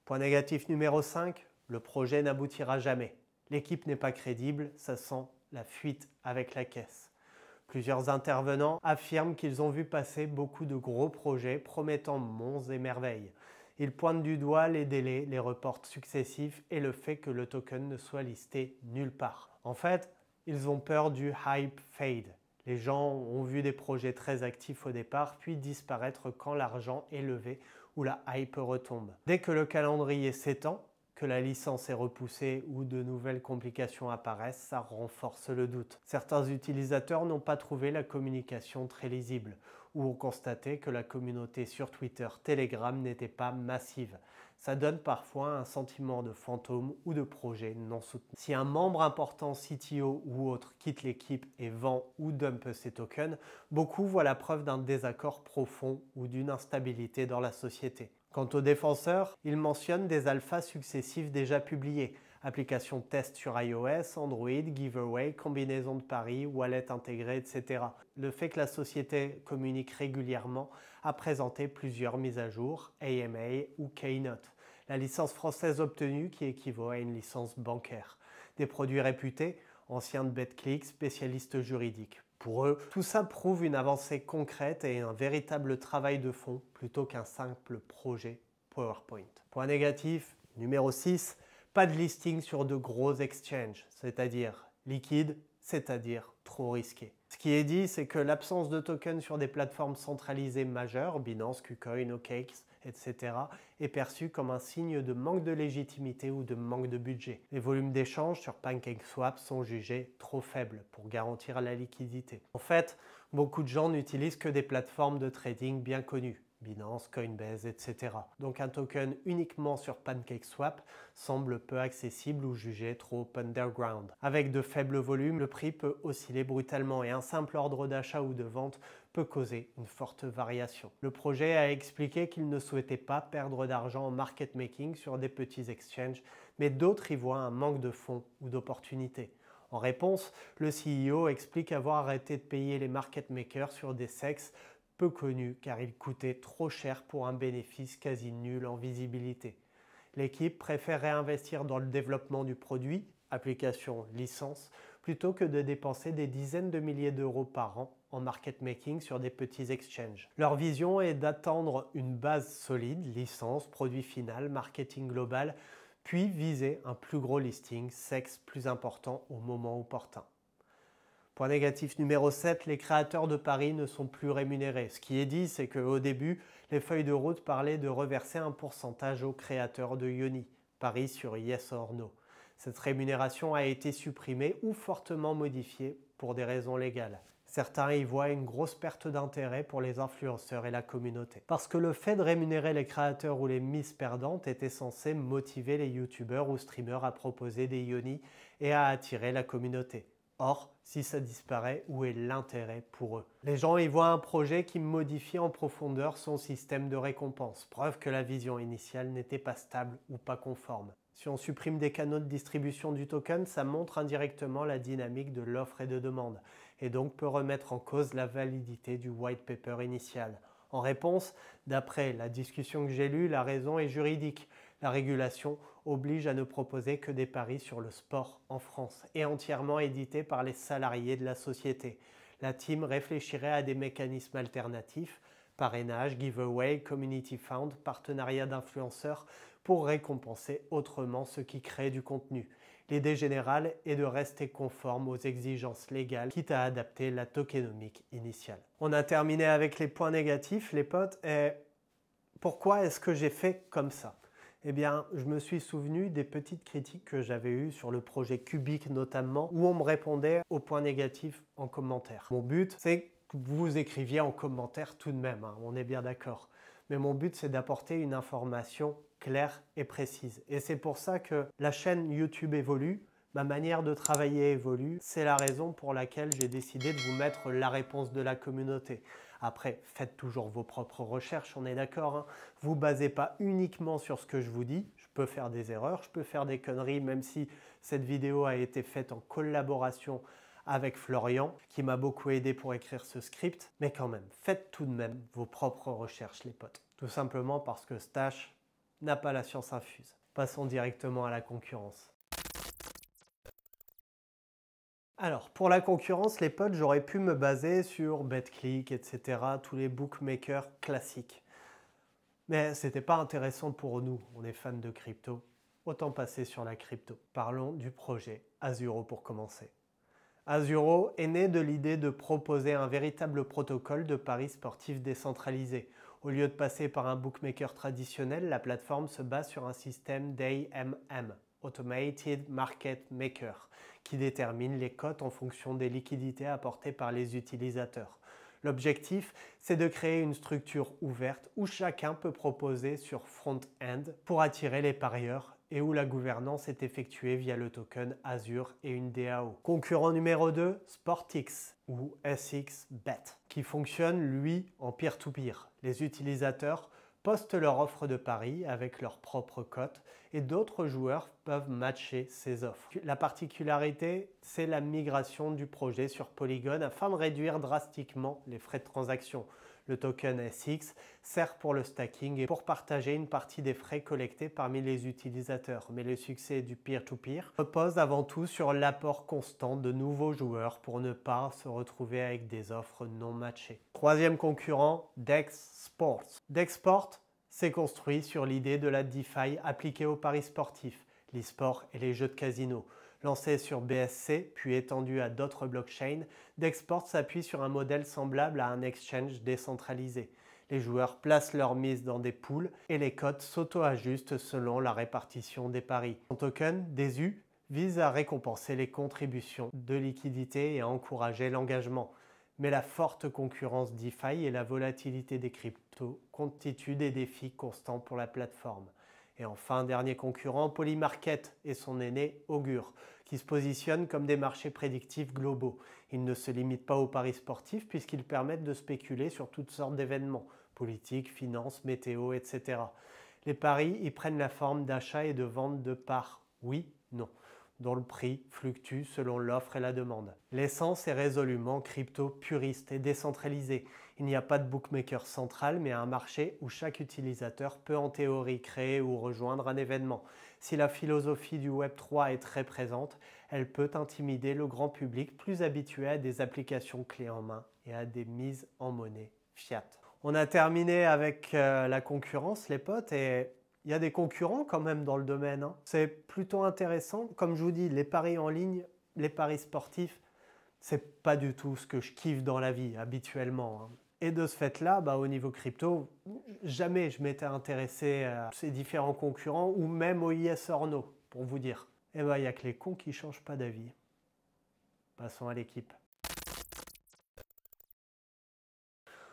Point négatif numéro 5, le projet n'aboutira jamais. L'équipe n'est pas crédible, ça sent la fuite avec la caisse. Plusieurs intervenants affirment qu'ils ont vu passer beaucoup de gros projets promettant monts et merveilles. Ils pointent du doigt les délais, les reports successifs et le fait que le token ne soit listé nulle part. En fait, ils ont peur du hype fade. Les gens ont vu des projets très actifs au départ, puis disparaître quand l'argent est levé ou la hype retombe. Dès que le calendrier s'étend, que la licence est repoussée ou de nouvelles complications apparaissent, ça renforce le doute. Certains utilisateurs n'ont pas trouvé la communication très lisible ou ont constaté que la communauté sur Twitter, Telegram n'était pas massive. Ça donne parfois un sentiment de fantôme ou de projet non soutenu. Si un membre important, CTO ou autre, quitte l'équipe et vend ou dump ses tokens, beaucoup voient la preuve d'un désaccord profond ou d'une instabilité dans la société. Quant aux défenseurs, ils mentionnent des alphas successifs déjà publiés, applications test sur iOS, Android, giveaway, combinaison de paris, wallet intégrée, etc. Le fait que la société communique régulièrement a présenté plusieurs mises à jour, AMA ou Keynote, la licence française obtenue qui équivaut à une licence bancaire. Des produits réputés, anciens de BetClick, spécialistes juridiques. Pour eux, tout ça prouve une avancée concrète et un véritable travail de fond plutôt qu'un simple projet PowerPoint. Point négatif, numéro 6, pas de listing sur de gros exchanges, c'est-à-dire liquide, c'est-à-dire trop risqué. Ce qui est dit, c'est que l'absence de tokens sur des plateformes centralisées majeures, Binance, KuCoin, OKX, etc., est perçue comme un signe de manque de légitimité ou de manque de budget. Les volumes d'échanges sur PancakeSwap sont jugés trop faibles pour garantir la liquidité. En fait, beaucoup de gens n'utilisent que des plateformes de trading bien connues, Binance, Coinbase, etc. Donc un token uniquement sur PancakeSwap semble peu accessible ou jugé trop underground. Avec de faibles volumes, le prix peut osciller brutalement et un simple ordre d'achat ou de vente peut causer une forte variation. Le projet a expliqué qu'il ne souhaitait pas perdre d'argent en market making sur des petits exchanges, mais d'autres y voient un manque de fonds ou d'opportunités. En réponse, le CEO explique avoir arrêté de payer les market makers sur des SEX peu connus car ils coûtaient trop cher pour un bénéfice quasi nul en visibilité. L'équipe préfère réinvestir dans le développement du produit, application, licence, plutôt que de dépenser des dizaines de milliers d'euros par an en market making sur des petits exchanges. Leur vision est d'attendre une base solide, licence, produit final, marketing global, puis viser un plus gros listing, sexe plus important au moment opportun. Point négatif numéro 7, les créateurs de paris ne sont plus rémunérés. Ce qui est dit, c'est qu'au début, les feuilles de route parlaient de reverser un pourcentage aux créateurs de Yoni, paris sur Yes or No. Cette rémunération a été supprimée ou fortement modifiée pour des raisons légales. Certains y voient une grosse perte d'intérêt pour les influenceurs et la communauté. Parce que le fait de rémunérer les créateurs ou les mises perdantes était censé motiver les youtubeurs ou streamers à proposer des Yoni et à attirer la communauté. Or, si ça disparaît, où est l'intérêt pour eux? Les gens y voient un projet qui modifie en profondeur son système de récompense, preuve que la vision initiale n'était pas stable ou pas conforme. Si on supprime des canaux de distribution du token, ça montre indirectement la dynamique de l'offre et de demande, et donc peut remettre en cause la validité du white paper initial. En réponse, d'après la discussion que j'ai lue, la raison est juridique. La régulation oblige à ne proposer que des paris sur le sport en France et entièrement édités par les salariés de la société. La team réfléchirait à des mécanismes alternatifs, parrainage, giveaway, community fund, partenariat d'influenceurs pour récompenser autrement ceux qui créent du contenu. L'idée générale est de rester conforme aux exigences légales, quitte à adapter la tokenomique initiale. On a terminé avec les points négatifs, les potes, et pourquoi est-ce que j'ai fait comme ça ? Eh bien, je me suis souvenu des petites critiques que j'avais eues sur le projet Cubic notamment, où on me répondait aux points négatifs en commentaire. Mon but, c'est que vous écriviez en commentaire tout de même, hein, on est bien d'accord. Mais mon but, c'est d'apporter une information claire et précise. Et c'est pour ça que la chaîne YouTube évolue, ma manière de travailler évolue. C'est la raison pour laquelle j'ai décidé de vous mettre la réponse de la communauté. Après, faites toujours vos propres recherches, on est d'accord, hein. Vous ne basez pas uniquement sur ce que je vous dis. Je peux faire des erreurs, je peux faire des conneries, même si cette vidéo a été faite en collaboration avec Florian, qui m'a beaucoup aidé pour écrire ce script. Mais quand même, faites tout de même vos propres recherches, les potes. Tout simplement parce que Stash n'a pas la science infuse. Passons directement à la concurrence. Alors, pour la concurrence, les potes, j'aurais pu me baser sur BetClick, etc., tous les bookmakers classiques. Mais ce n'était pas intéressant pour nous, on est fans de crypto. Autant passer sur la crypto. Parlons du projet Azuro pour commencer. Azuro est né de l'idée de proposer un véritable protocole de paris sportifs décentralisé. Au lieu de passer par un bookmaker traditionnel, la plateforme se base sur un système d'AMM, Automated Market Maker, qui détermine les cotes en fonction des liquidités apportées par les utilisateurs. L'objectif, c'est de créer une structure ouverte où chacun peut proposer sur front-end pour attirer les parieurs et où la gouvernance est effectuée via le token Azure et une DAO. Concurrent numéro 2, Sportix ou SXBet, qui fonctionne lui en peer-to-peer. Les utilisateurs postent leur offre de paris avec leurs propres cotes et d'autres joueurs peuvent matcher ces offres. La particularité, c'est la migration du projet sur Polygon afin de réduire drastiquement les frais de transaction. Le token SX sert pour le stacking et pour partager une partie des frais collectés parmi les utilisateurs. Mais le succès du peer-to-peer repose avant tout sur l'apport constant de nouveaux joueurs pour ne pas se retrouver avec des offres non matchées. Troisième concurrent, DEX Sports. DEX Sports s'est construit sur l'idée de la DeFi appliquée aux paris sportifs, l'e-sport et les jeux de casino. Lancé sur BSC, puis étendu à d'autres blockchains, DEXPort s'appuie sur un modèle semblable à un exchange décentralisé. Les joueurs placent leur mise dans des pools et les cotes s'auto-ajustent selon la répartition des paris. Son token, DESU, vise à récompenser les contributions de liquidité et à encourager l'engagement. Mais la forte concurrence DeFi et la volatilité des cryptos constituent des défis constants pour la plateforme. Et enfin, dernier concurrent, Polymarket et son aîné Augur, qui se positionnent comme des marchés prédictifs globaux. Ils ne se limitent pas aux paris sportifs puisqu'ils permettent de spéculer sur toutes sortes d'événements, politiques, finances, météo, etc. Les paris y prennent la forme d'achat et de vente de parts, oui, non, dont le prix fluctue selon l'offre et la demande. L'essence est résolument crypto-puriste et décentralisée. Il n'y a pas de bookmaker central, mais un marché où chaque utilisateur peut en théorie créer ou rejoindre un événement. Si la philosophie du Web3 est très présente, elle peut intimider le grand public plus habitué à des applications clés en main et à des mises en monnaie fiat. On a terminé avec la concurrence, les potes, et il y a des concurrents quand même dans le domaine, hein. C'est plutôt intéressant. Comme je vous dis, les paris en ligne, les paris sportifs, c'est pas du tout ce que je kiffe dans la vie habituellement, hein. Et de ce fait-là, au niveau crypto, jamais je m'étais intéressé à ces différents concurrents ou même au Yes or No, pour vous dire. Il n'y a que les cons qui ne changent pas d'avis. Passons à l'équipe.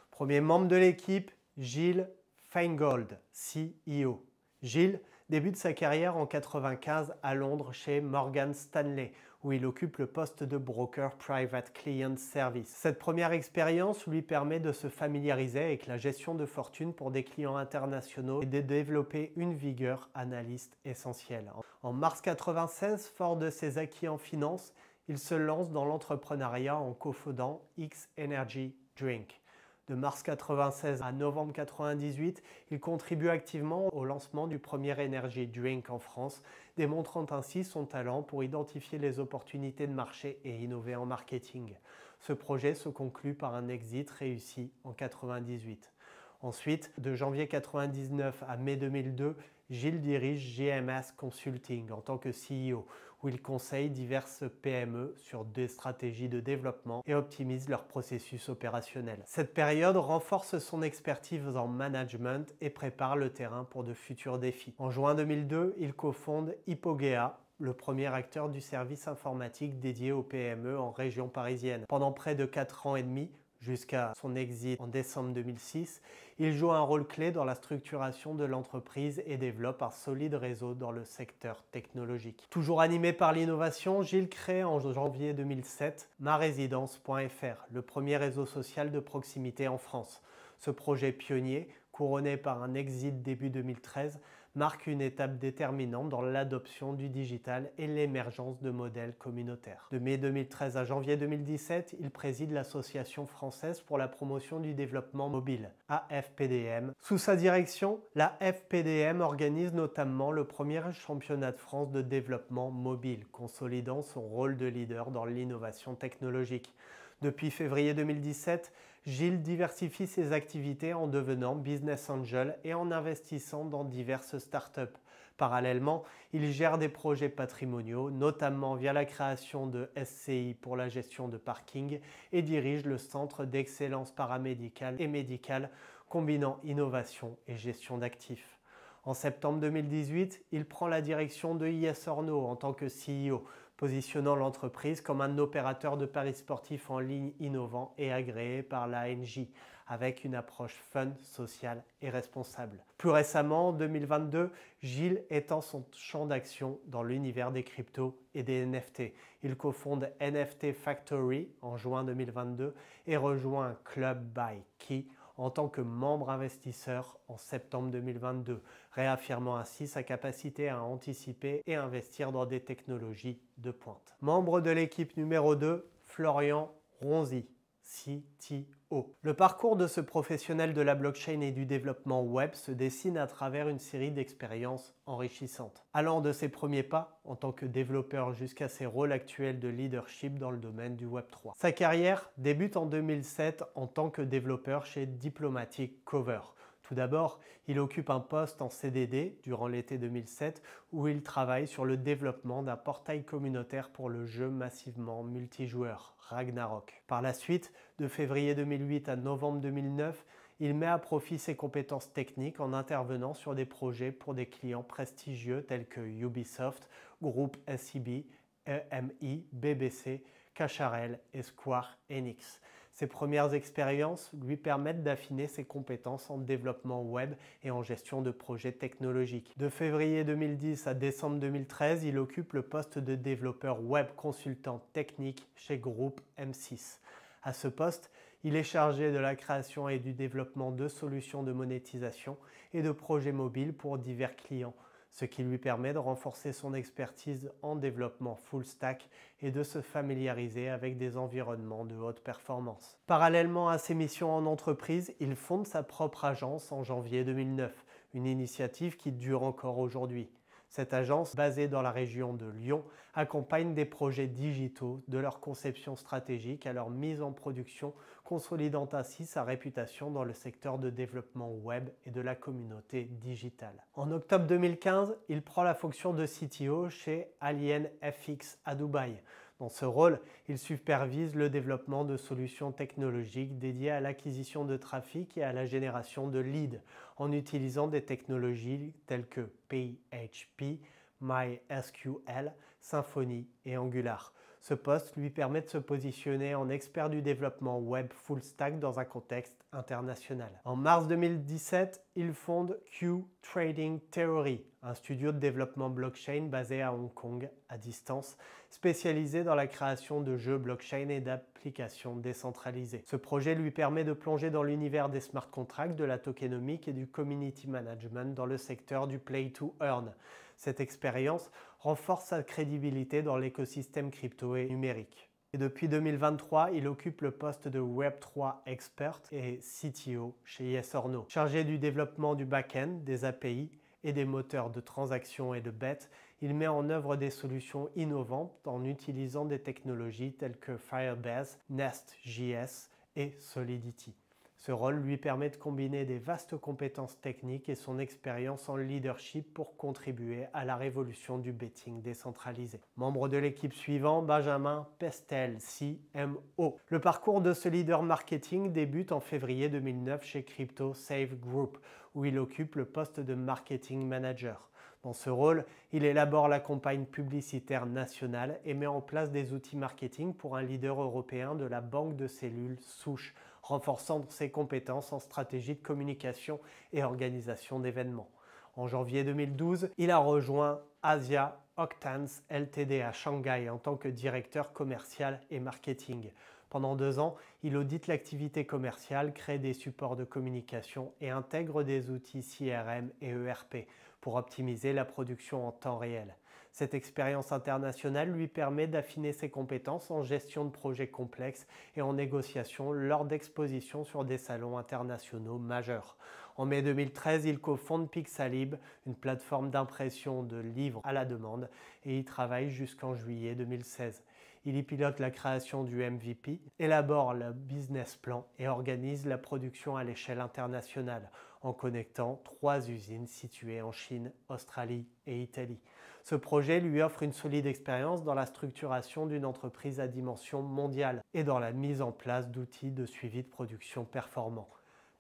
Premier membre de l'équipe, Gilles Feingold, CEO. Gilles débute sa carrière en 1995 à Londres chez Morgan Stanley, où il occupe le poste de Broker Private Client Service. Cette première expérience lui permet de se familiariser avec la gestion de fortune pour des clients internationaux et de développer une vigueur analyste essentielle. En mars 1996, fort de ses acquis en finance, il se lance dans l'entrepreneuriat en cofondant X Energy Drink. De mars 96 à novembre 98, il contribue activement au lancement du premier energy drink en France, démontrant ainsi son talent pour identifier les opportunités de marché et innover en marketing. Ce projet se conclut par un exit réussi en 98. Ensuite, de janvier 99 à mai 2002, Gilles dirige GMS Consulting en tant que CEO, où il conseille diverses PME sur des stratégies de développement et optimise leurs processus opérationnels. Cette période renforce son expertise en management et prépare le terrain pour de futurs défis. En juin 2002, il cofonde Hypogea, le premier acteur du service informatique dédié aux PME en région parisienne. Pendant près de 4 ans et demi, jusqu'à son exit en décembre 2006, il joue un rôle clé dans la structuration de l'entreprise et développe un solide réseau dans le secteur technologique. Toujours animé par l'innovation, Gilles crée en janvier 2007 marésidence.fr, le premier réseau social de proximité en France. Ce projet pionnier, couronné par un exit début 2013, marque une étape déterminante dans l'adoption du digital et l'émergence de modèles communautaires. De mai 2013 à janvier 2017, il préside l'Association française pour la promotion du développement mobile, AFPDM. Sous sa direction, la FPDM organise notamment le premier championnat de France de développement mobile, consolidant son rôle de leader dans l'innovation technologique. Depuis février 2017, Gilles diversifie ses activités en devenant business angel et en investissant dans diverses startups. Parallèlement, il gère des projets patrimoniaux, notamment via la création de SCI pour la gestion de parking et dirige le Centre d'excellence paramédicale et médicale combinant innovation et gestion d'actifs. En septembre 2018, il prend la direction de Yes or No en tant que CEO, positionnant l'entreprise comme un opérateur de paris sportifs en ligne innovant et agréé par l'ANJ, avec une approche fun, sociale et responsable. Plus récemment, en 2022, Gilles étend son champ d'action dans l'univers des cryptos et des NFT. Il cofonde NFT Factory en juin 2022 et rejoint Club by Key en tant que membre investisseur en septembre 2022, réaffirmant ainsi sa capacité à anticiper et investir dans des technologies de pointe. Membre de l'équipe numéro 2, Florian Ronzi, CTO. Le parcours de ce professionnel de la blockchain et du développement web se dessine à travers une série d'expériences enrichissantes, allant de ses premiers pas en tant que développeur jusqu'à ses rôles actuels de leadership dans le domaine du Web3. Sa carrière débute en 2007 en tant que développeur chez Diplomatic Cover. Tout d'abord, il occupe un poste en CDD durant l'été 2007 où il travaille sur le développement d'un portail communautaire pour le jeu massivement multijoueur Ragnarok. Par la suite, de février 2008 à novembre 2009, il met à profit ses compétences techniques en intervenant sur des projets pour des clients prestigieux tels que Ubisoft, Groupe SIB, EMI, BBC, Cacharel et Square Enix. Ses premières expériences lui permettent d'affiner ses compétences en développement web et en gestion de projets technologiques. De février 2010 à décembre 2013, il occupe le poste de développeur web consultant technique chez Groupe M6. À ce poste, il est chargé de la création et du développement de solutions de monétisation et de projets mobiles pour divers clients, ce qui lui permet de renforcer son expertise en développement full stack et de se familiariser avec des environnements de haute performance. Parallèlement à ses missions en entreprise, il fonde sa propre agence en janvier 2009, une initiative qui dure encore aujourd'hui. Cette agence, basée dans la région de Lyon, accompagne des projets digitaux de leur conception stratégique à leur mise en production, consolidant ainsi sa réputation dans le secteur de développement web et de la communauté digitale. En octobre 2015, il prend la fonction de CTO chez Alien FX à Dubaï. Dans ce rôle, il supervise le développement de solutions technologiques dédiées à l'acquisition de trafic et à la génération de leads, en utilisant des technologies telles que PHP, MySQL, Symfony et Angular. Ce poste lui permet de se positionner en expert du développement web full stack dans un contexte international. En mars 2017, il fonde Q Trading Theory, un studio de développement blockchain basé à Hong Kong, à distance, spécialisé dans la création de jeux blockchain et d'applications décentralisées. Ce projet lui permet de plonger dans l'univers des smart contracts, de la tokenomique et du community management dans le secteur du play to earn. Cette expérience renforce sa crédibilité dans l'écosystème crypto et numérique. Et depuis 2023, il occupe le poste de Web3 Expert et CTO chez Yes or No. Chargé du développement du back-end, des API et des moteurs de transactions et de bêtes, il met en œuvre des solutions innovantes en utilisant des technologies telles que Firebase, Nest.js et Solidity. Ce rôle lui permet de combiner des vastes compétences techniques et son expérience en leadership pour contribuer à la révolution du betting décentralisé. Membre de l'équipe suivant, Benjamin Pestel, CMO. Le parcours de ce leader marketing débute en février 2009 chez Crypto Safe Group, où il occupe le poste de marketing manager. Dans ce rôle, il élabore la campagne publicitaire nationale et met en place des outils marketing pour un leader européen de la banque de cellules Souche, renforçant ses compétences en stratégie de communication et organisation d'événements. En janvier 2012, il a rejoint Asia Octans Ltd à Shanghai en tant que directeur commercial et marketing. Pendant 2 ans, il audite l'activité commerciale, crée des supports de communication et intègre des outils CRM et ERP pour optimiser la production en temps réel. Cette expérience internationale lui permet d'affiner ses compétences en gestion de projets complexes et en négociation lors d'expositions sur des salons internationaux majeurs. En mai 2013, il cofonde Pixalib, une plateforme d'impression de livres à la demande, et y travaille jusqu'en juillet 2016. Il y pilote la création du MVP, élabore le business plan et organise la production à l'échelle internationale en connectant 3 usines situées en Chine, Australie et Italie. Ce projet lui offre une solide expérience dans la structuration d'une entreprise à dimension mondiale et dans la mise en place d'outils de suivi de production performants.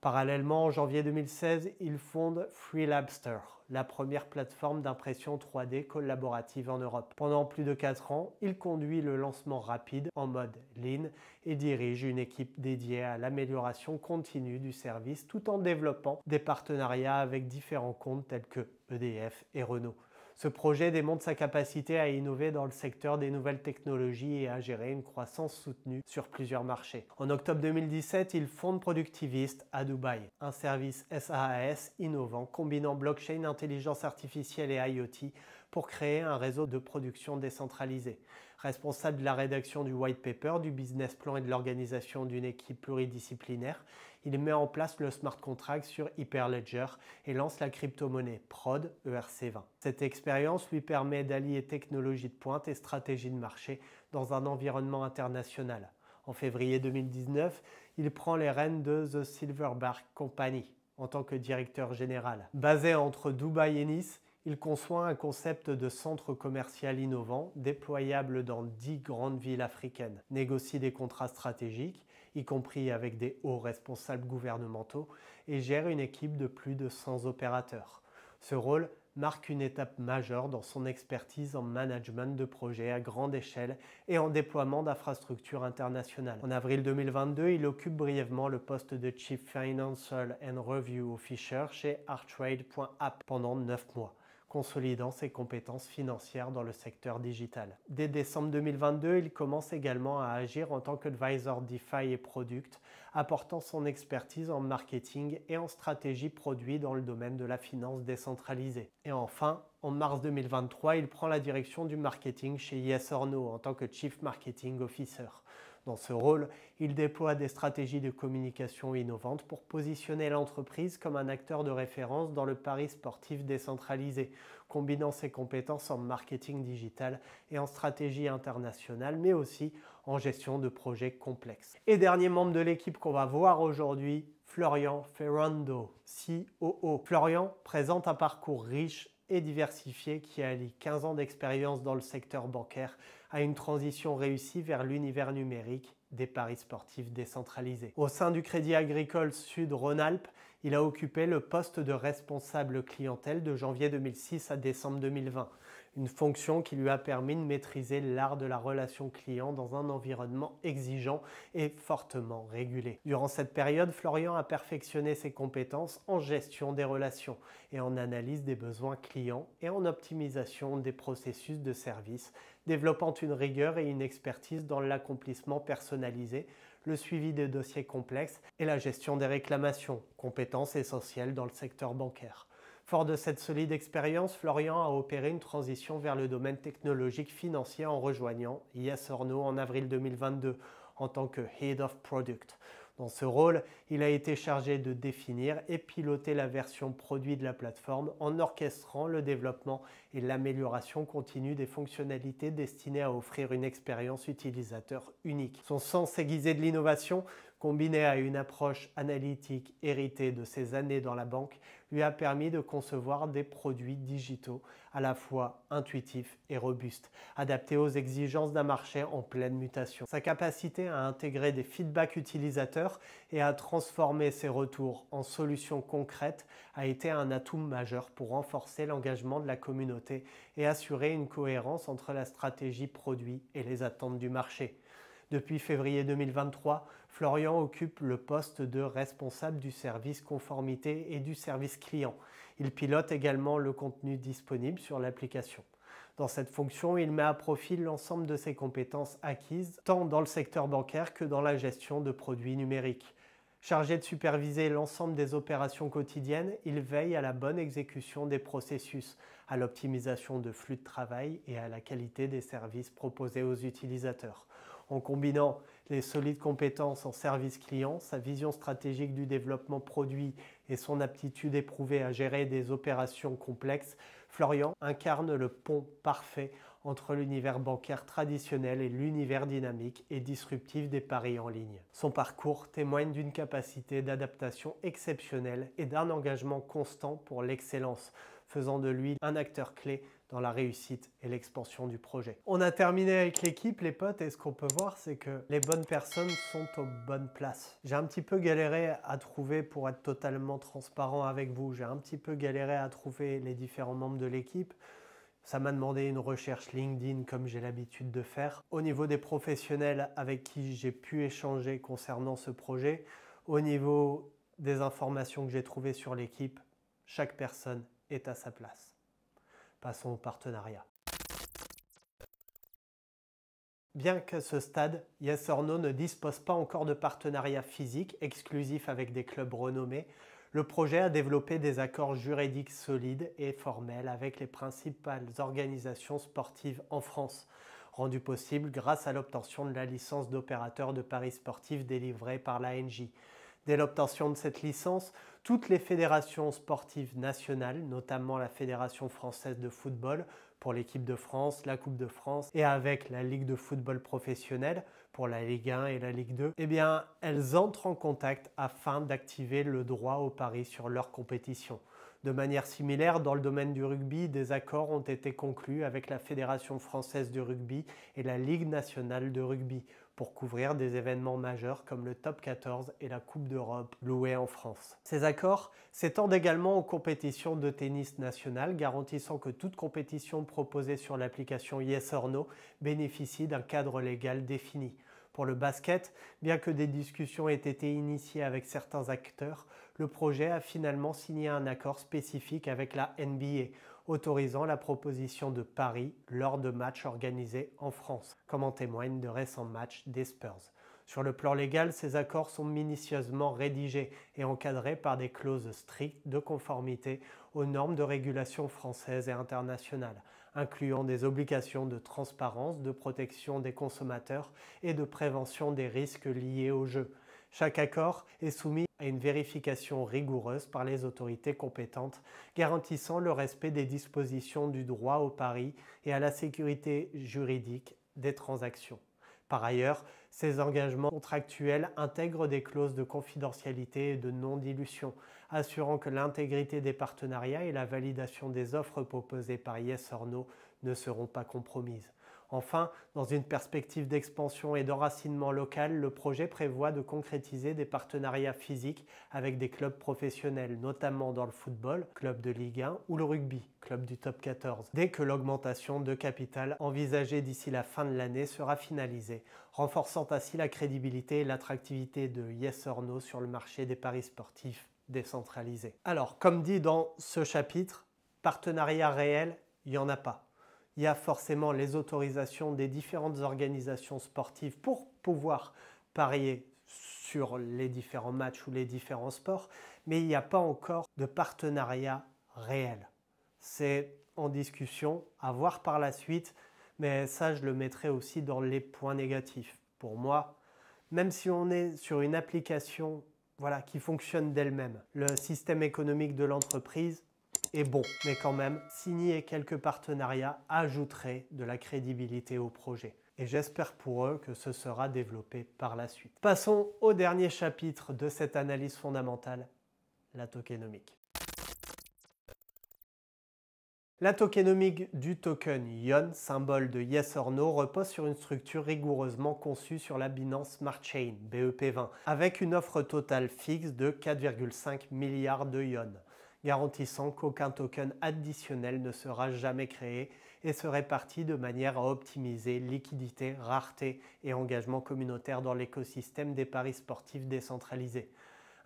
Parallèlement, en janvier 2016, il fonde Freelabster, la première plateforme d'impression 3D collaborative en Europe. Pendant plus de 4 ans, il conduit le lancement rapide en mode Lean et dirige une équipe dédiée à l'amélioration continue du service tout en développant des partenariats avec différents comptes tels que EDF et Renault. Ce projet démontre sa capacité à innover dans le secteur des nouvelles technologies et à gérer une croissance soutenue sur plusieurs marchés. En octobre 2017, il fonde Productivist à Dubaï, un service SaaS innovant combinant blockchain, intelligence artificielle et IoT pour créer un réseau de production décentralisé. Responsable de la rédaction du white paper, du business plan et de l'organisation d'une équipe pluridisciplinaire, il met en place le smart contract sur Hyperledger et lance la crypto-monnaie Prod ERC20. Cette expérience lui permet d'allier technologie de pointe et stratégie de marché dans un environnement international. En février 2019, il prend les rênes de The Silverback Company en tant que directeur général. Basé entre Dubaï et Nice, il conçoit un concept de centre commercial innovant déployable dans 10 grandes villes africaines, négocie des contrats stratégiques, y compris avec des hauts responsables gouvernementaux, et gère une équipe de plus de 100 opérateurs. Ce rôle marque une étape majeure dans son expertise en management de projets à grande échelle et en déploiement d'infrastructures internationales. En avril 2022, il occupe brièvement le poste de Chief Financial and Review Officer chez Artrade.app pendant 9 mois. Consolidant ses compétences financières dans le secteur digital. Dès décembre 2022, il commence également à agir en tant qu'advisor DeFi et Product, apportant son expertise en marketing et en stratégie produit dans le domaine de la finance décentralisée. Et enfin, en mars 2023, il prend la direction du marketing chez Yes or No en tant que Chief Marketing Officer. Dans ce rôle, il déploie des stratégies de communication innovantes pour positionner l'entreprise comme un acteur de référence dans le pari sportif décentralisé, combinant ses compétences en marketing digital et en stratégie internationale, mais aussi en gestion de projets complexes. Et dernier membre de l'équipe qu'on va voir aujourd'hui, Florian Ferrando, COO. Florian présente un parcours riche et diversifié qui allie 15 ans d'expérience dans le secteur bancaire à une transition réussie vers l'univers numérique des paris sportifs décentralisés. Au sein du Crédit Agricole Sud Rhône-Alpes, il a occupé le poste de responsable clientèle de janvier 2006 à décembre 2020, une fonction qui lui a permis de maîtriser l'art de la relation client dans un environnement exigeant et fortement régulé. Durant cette période, Florian a perfectionné ses compétences en gestion des relations et en analyse des besoins clients et en optimisation des processus de service, développant une rigueur et une expertise dans l'accomplissement personnalisé, le suivi des dossiers complexes et la gestion des réclamations, compétences essentielles dans le secteur bancaire. Fort de cette solide expérience, Florian a opéré une transition vers le domaine technologique financier en rejoignant Yes or No en avril 2022 en tant que Head of Product. Dans ce rôle, il a été chargé de définir et piloter la version produit de la plateforme en orchestrant le développement et l'amélioration continue des fonctionnalités destinées à offrir une expérience utilisateur unique. Son sens aiguisé de l'innovation, combiné à une approche analytique héritée de ses années dans la banque, lui a permis de concevoir des produits digitaux à la fois intuitifs et robustes, adaptés aux exigences d'un marché en pleine mutation. Sa capacité à intégrer des feedbacks utilisateurs et à transformer ses retours en solutions concrètes a été un atout majeur pour renforcer l'engagement de la communauté et assurer une cohérence entre la stratégie produit et les attentes du marché. Depuis février 2023, Florian occupe le poste de responsable du service conformité et du service client. Il pilote également le contenu disponible sur l'application. Dans cette fonction, il met à profit l'ensemble de ses compétences acquises, tant dans le secteur bancaire que dans la gestion de produits numériques. Chargé de superviser l'ensemble des opérations quotidiennes, il veille à la bonne exécution des processus, à l'optimisation de flux de travail et à la qualité des services proposés aux utilisateurs. En combinant les solides compétences en service client, sa vision stratégique du développement produit et son aptitude éprouvée à gérer des opérations complexes, Florian incarne le pont parfait entre l'univers bancaire traditionnel et l'univers dynamique et disruptif des paris en ligne. Son parcours témoigne d'une capacité d'adaptation exceptionnelle et d'un engagement constant pour l'excellence, faisant de lui un acteur clé dans la réussite et l'expansion du projet. On a terminé avec l'équipe, les potes, et ce qu'on peut voir, c'est que les bonnes personnes sont aux bonnes places. J'ai un petit peu galéré à trouver, pour être totalement transparent avec vous, j'ai un petit peu galéré à trouver les différents membres de l'équipe. Ça m'a demandé une recherche LinkedIn comme j'ai l'habitude de faire. Au niveau des professionnels avec qui j'ai pu échanger concernant ce projet, au niveau des informations que j'ai trouvées sur l'équipe, chaque personne est à sa place. Passons au partenariat. Bien qu'à ce stade, Yes or No ne dispose pas encore de partenariat physique exclusif avec des clubs renommés, le projet a développé des accords juridiques solides et formels avec les principales organisations sportives en France, rendus possibles grâce à l'obtention de la licence d'opérateur de paris sportifs délivrée par l'ANJ. Dès l'obtention de cette licence, toutes les fédérations sportives nationales, notamment la Fédération française de football pour l'équipe de France, la Coupe de France et avec la Ligue de football professionnel pour la Ligue 1 et la Ligue 2, elles entrent en contact afin d'activer le droit au pari sur leur compétition. De manière similaire, dans le domaine du rugby, des accords ont été conclus avec la Fédération française de rugby et la Ligue nationale de rugby pour couvrir des événements majeurs comme le Top 14 et la Coupe d'Europe louée en France. Ces accords s'étendent également aux compétitions de tennis national, garantissant que toute compétition proposée sur l'application Yes or No bénéficie d'un cadre légal défini. Pour le basket, bien que des discussions aient été initiées avec certains acteurs, le projet a finalement signé un accord spécifique avec la NBA, autorisant la proposition de paris lors de matchs organisés en France, comme en témoignent de récents matchs des Spurs. Sur le plan légal, ces accords sont minutieusement rédigés et encadrés par des clauses strictes de conformité aux normes de régulation françaises et internationales, incluant des obligations de transparence, de protection des consommateurs et de prévention des risques liés au jeu. Chaque accord est soumis à une vérification rigoureuse par les autorités compétentes, garantissant le respect des dispositions du droit au pari et à la sécurité juridique des transactions. Par ailleurs, ces engagements contractuels intègrent des clauses de confidentialité et de non-dilution, assurant que l'intégrité des partenariats et la validation des offres proposées par Yes or No ne seront pas compromises. Enfin, dans une perspective d'expansion et d'enracinement local, le projet prévoit de concrétiser des partenariats physiques avec des clubs professionnels, notamment dans le football, club de Ligue 1, ou le rugby, club du Top 14, dès que l'augmentation de capital envisagée d'ici la fin de l'année sera finalisée, renforçant ainsi la crédibilité et l'attractivité de Yes or No sur le marché des paris sportifs décentralisés. Alors, comme dit dans ce chapitre, partenariat réel, il n'y en a pas. Il y a forcément les autorisations des différentes organisations sportives pour pouvoir parier sur les différents matchs ou les différents sports, mais il n'y a pas encore de partenariat réel. C'est en discussion, à voir par la suite, mais ça je le mettrai aussi dans les points négatifs. Pour moi, même si on est sur une application qui fonctionne d'elle-même, le système économique de l'entreprise est bon, mais quand même, signer quelques partenariats ajouterait de la crédibilité au projet. Et j'espère pour eux que ce sera développé par la suite. Passons au dernier chapitre de cette analyse fondamentale, la tokenomique. La tokenomique du token ION, symbole de Yes or No, repose sur une structure rigoureusement conçue sur la Binance Smart Chain, BEP20, avec une offre totale fixe de 4,5 milliards de ION, garantissant qu'aucun token additionnel ne sera jamais créé et se répartit de manière à optimiser liquidité, rareté et engagement communautaire dans l'écosystème des paris sportifs décentralisés.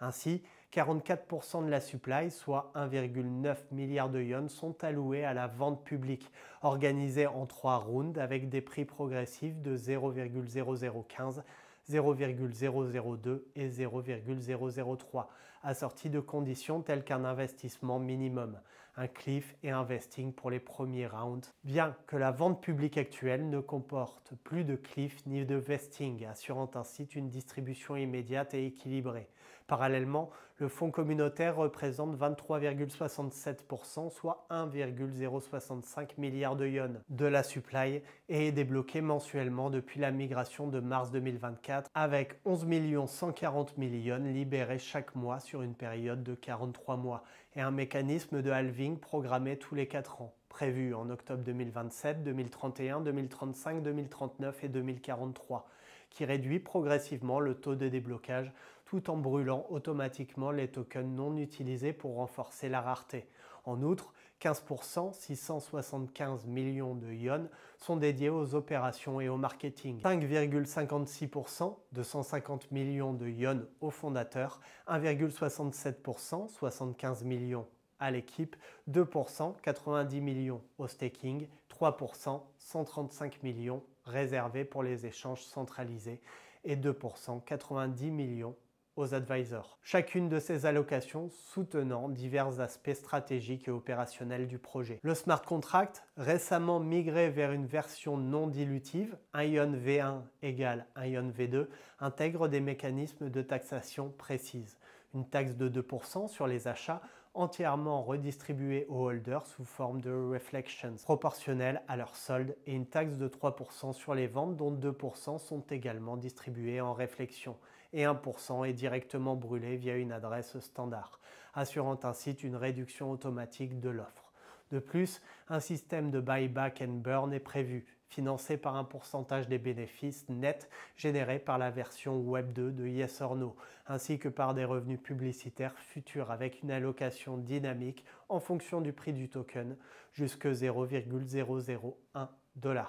Ainsi, 44% de la supply, soit 1,9 milliard de yuan, sont alloués à la vente publique, organisée en 3 rounds avec des prix progressifs de 0,0015, 0,002 et 0,003, assortis de conditions telles qu'un investissement minimum, un cliff et un vesting pour les premiers rounds, bien que la vente publique actuelle ne comporte plus de cliff ni de vesting, assurant ainsi une distribution immédiate et équilibrée. Parallèlement, le fonds communautaire représente 23,67%, soit 1,065 milliard de yuan de la supply et est débloqué mensuellement depuis la migration de mars 2024 avec 11 140 000 yuan libérés chaque mois sur une période de 43 mois et un mécanisme de halving programmé tous les 4 ans, prévu en octobre 2027, 2031, 2035, 2039 et 2043, qui réduit progressivement le taux de déblocage tout en brûlant automatiquement les tokens non utilisés pour renforcer la rareté. En outre, 15%, 675 millions de yuan, sont dédiés aux opérations et au marketing. 5,56%, 250 millions de yuan aux fondateurs, 1,67%, 75 millions à l'équipe, 2%, 90 millions au staking, 3%, 135 millions réservés pour les échanges centralisés et 2%, 90 millions aux advisors. Chacune de ces allocations soutenant divers aspects stratégiques et opérationnels du projet. Le smart contract, récemment migré vers une version non dilutive, un ION V1 égale un ION V2, intègre des mécanismes de taxation précises. Une taxe de 2% sur les achats entièrement redistribuée aux holders sous forme de reflections proportionnelles à leur solde et une taxe de 3% sur les ventes dont 2% sont également distribuées en réflexion et 1% est directement brûlé via une adresse standard, assurant ainsi une réduction automatique de l'offre. De plus, un système de buyback and burn est prévu, financé par un pourcentage des bénéfices nets générés par la version Web 2 de Yes or No, ainsi que par des revenus publicitaires futurs avec une allocation dynamique en fonction du prix du token jusqu'à 0,001 $.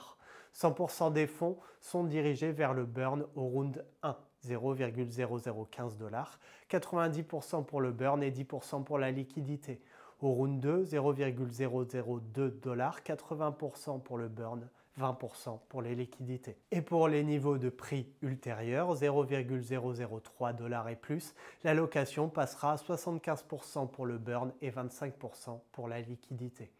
100% des fonds sont dirigés vers le burn au round 1, 0,0015 $, 90% pour le burn et 10% pour la liquidité. Au round 2, 0,002 $, 80% pour le burn, 20% pour les liquidités. Et pour les niveaux de prix ultérieurs, 0,003 $ et plus, l'allocation passera à 75% pour le burn et 25% pour la liquidité.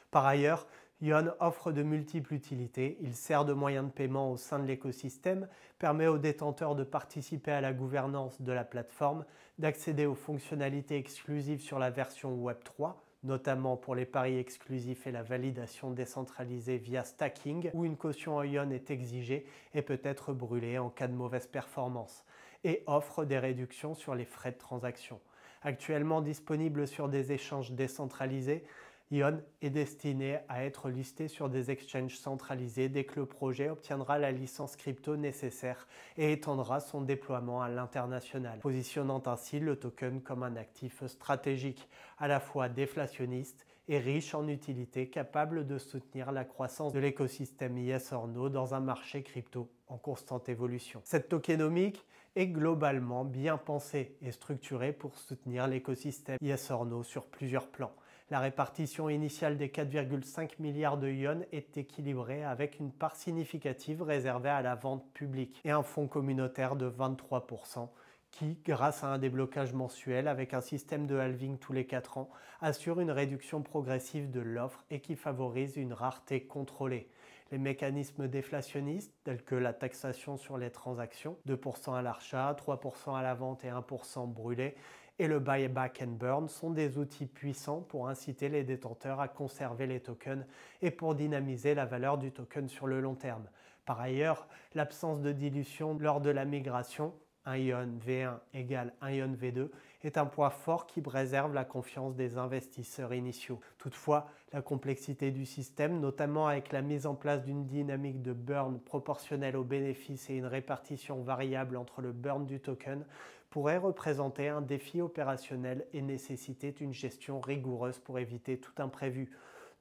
Par ailleurs, ION offre de multiples utilités. Il sert de moyen de paiement au sein de l'écosystème, permet aux détenteurs de participer à la gouvernance de la plateforme, d'accéder aux fonctionnalités exclusives sur la version Web 3, notamment pour les paris exclusifs et la validation décentralisée via stacking, où une caution en ION est exigée et peut être brûlée en cas de mauvaise performance, et offre des réductions sur les frais de transaction. Actuellement disponible sur des échanges décentralisés, ION est destiné à être listé sur des exchanges centralisés dès que le projet obtiendra la licence crypto nécessaire et étendra son déploiement à l'international, positionnant ainsi le token comme un actif stratégique, à la fois déflationniste et riche en utilités, capable de soutenir la croissance de l'écosystème Yes or No dans un marché crypto en constante évolution. Cette tokenomique est globalement bien pensée et structurée pour soutenir l'écosystème Yes or No sur plusieurs plans. La répartition initiale des 4,5 milliards de yuan est équilibrée avec une part significative réservée à la vente publique et un fonds communautaire de 23% qui, grâce à un déblocage mensuel avec un système de halving tous les 4 ans, assure une réduction progressive de l'offre et qui favorise une rareté contrôlée. Les mécanismes déflationnistes, tels que la taxation sur les transactions, 2% à l'achat, 3% à la vente et 1% brûlé, et le buyback and burn sont des outils puissants pour inciter les détenteurs à conserver les tokens et pour dynamiser la valeur du token sur le long terme. Par ailleurs, l'absence de dilution lors de la migration, un ion V1 égale un ion V2, est un point fort qui préserve la confiance des investisseurs initiaux. Toutefois, la complexité du système, notamment avec la mise en place d'une dynamique de burn proportionnelle aux bénéfices et une répartition variable entre le burn du token, pourrait représenter un défi opérationnel et nécessiter une gestion rigoureuse pour éviter tout imprévu.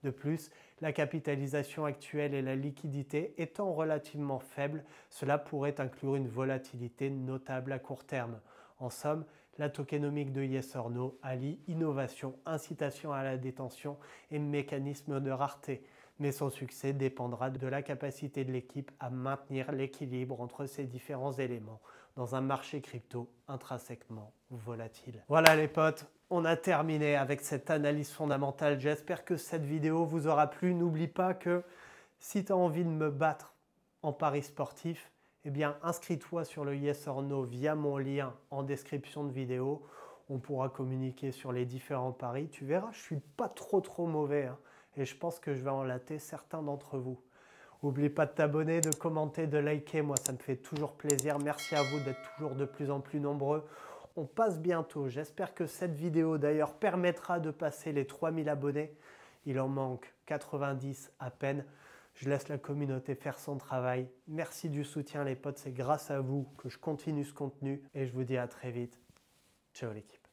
De plus, la capitalisation actuelle et la liquidité étant relativement faibles, cela pourrait inclure une volatilité notable à court terme. En somme, la tokenomique de Yes or No allie innovation, incitation à la détention et mécanisme de rareté. Mais son succès dépendra de la capacité de l'équipe à maintenir l'équilibre entre ces différents éléments dans un marché crypto intrinsèquement volatile. Voilà les potes, on a terminé avec cette analyse fondamentale. J'espère que cette vidéo vous aura plu. N'oublie pas que si tu as envie de me battre en paris sportif, eh bien inscris-toi sur le Yes or No via mon lien en description de vidéo. On pourra communiquer sur les différents paris. Tu verras, je ne suis pas trop mauvais hein, et je pense que je vais enlater certains d'entre vous. N'oublie pas de t'abonner, de commenter, de liker. Moi, ça me fait toujours plaisir. Merci à vous d'être toujours de plus en plus nombreux. On passe bientôt. J'espère que cette vidéo, d'ailleurs, permettra de passer les 3000 abonnés. Il en manque 90 à peine. Je laisse la communauté faire son travail. Merci du soutien, les potes. C'est grâce à vous que je continue ce contenu. Et je vous dis à très vite. Ciao l'équipe.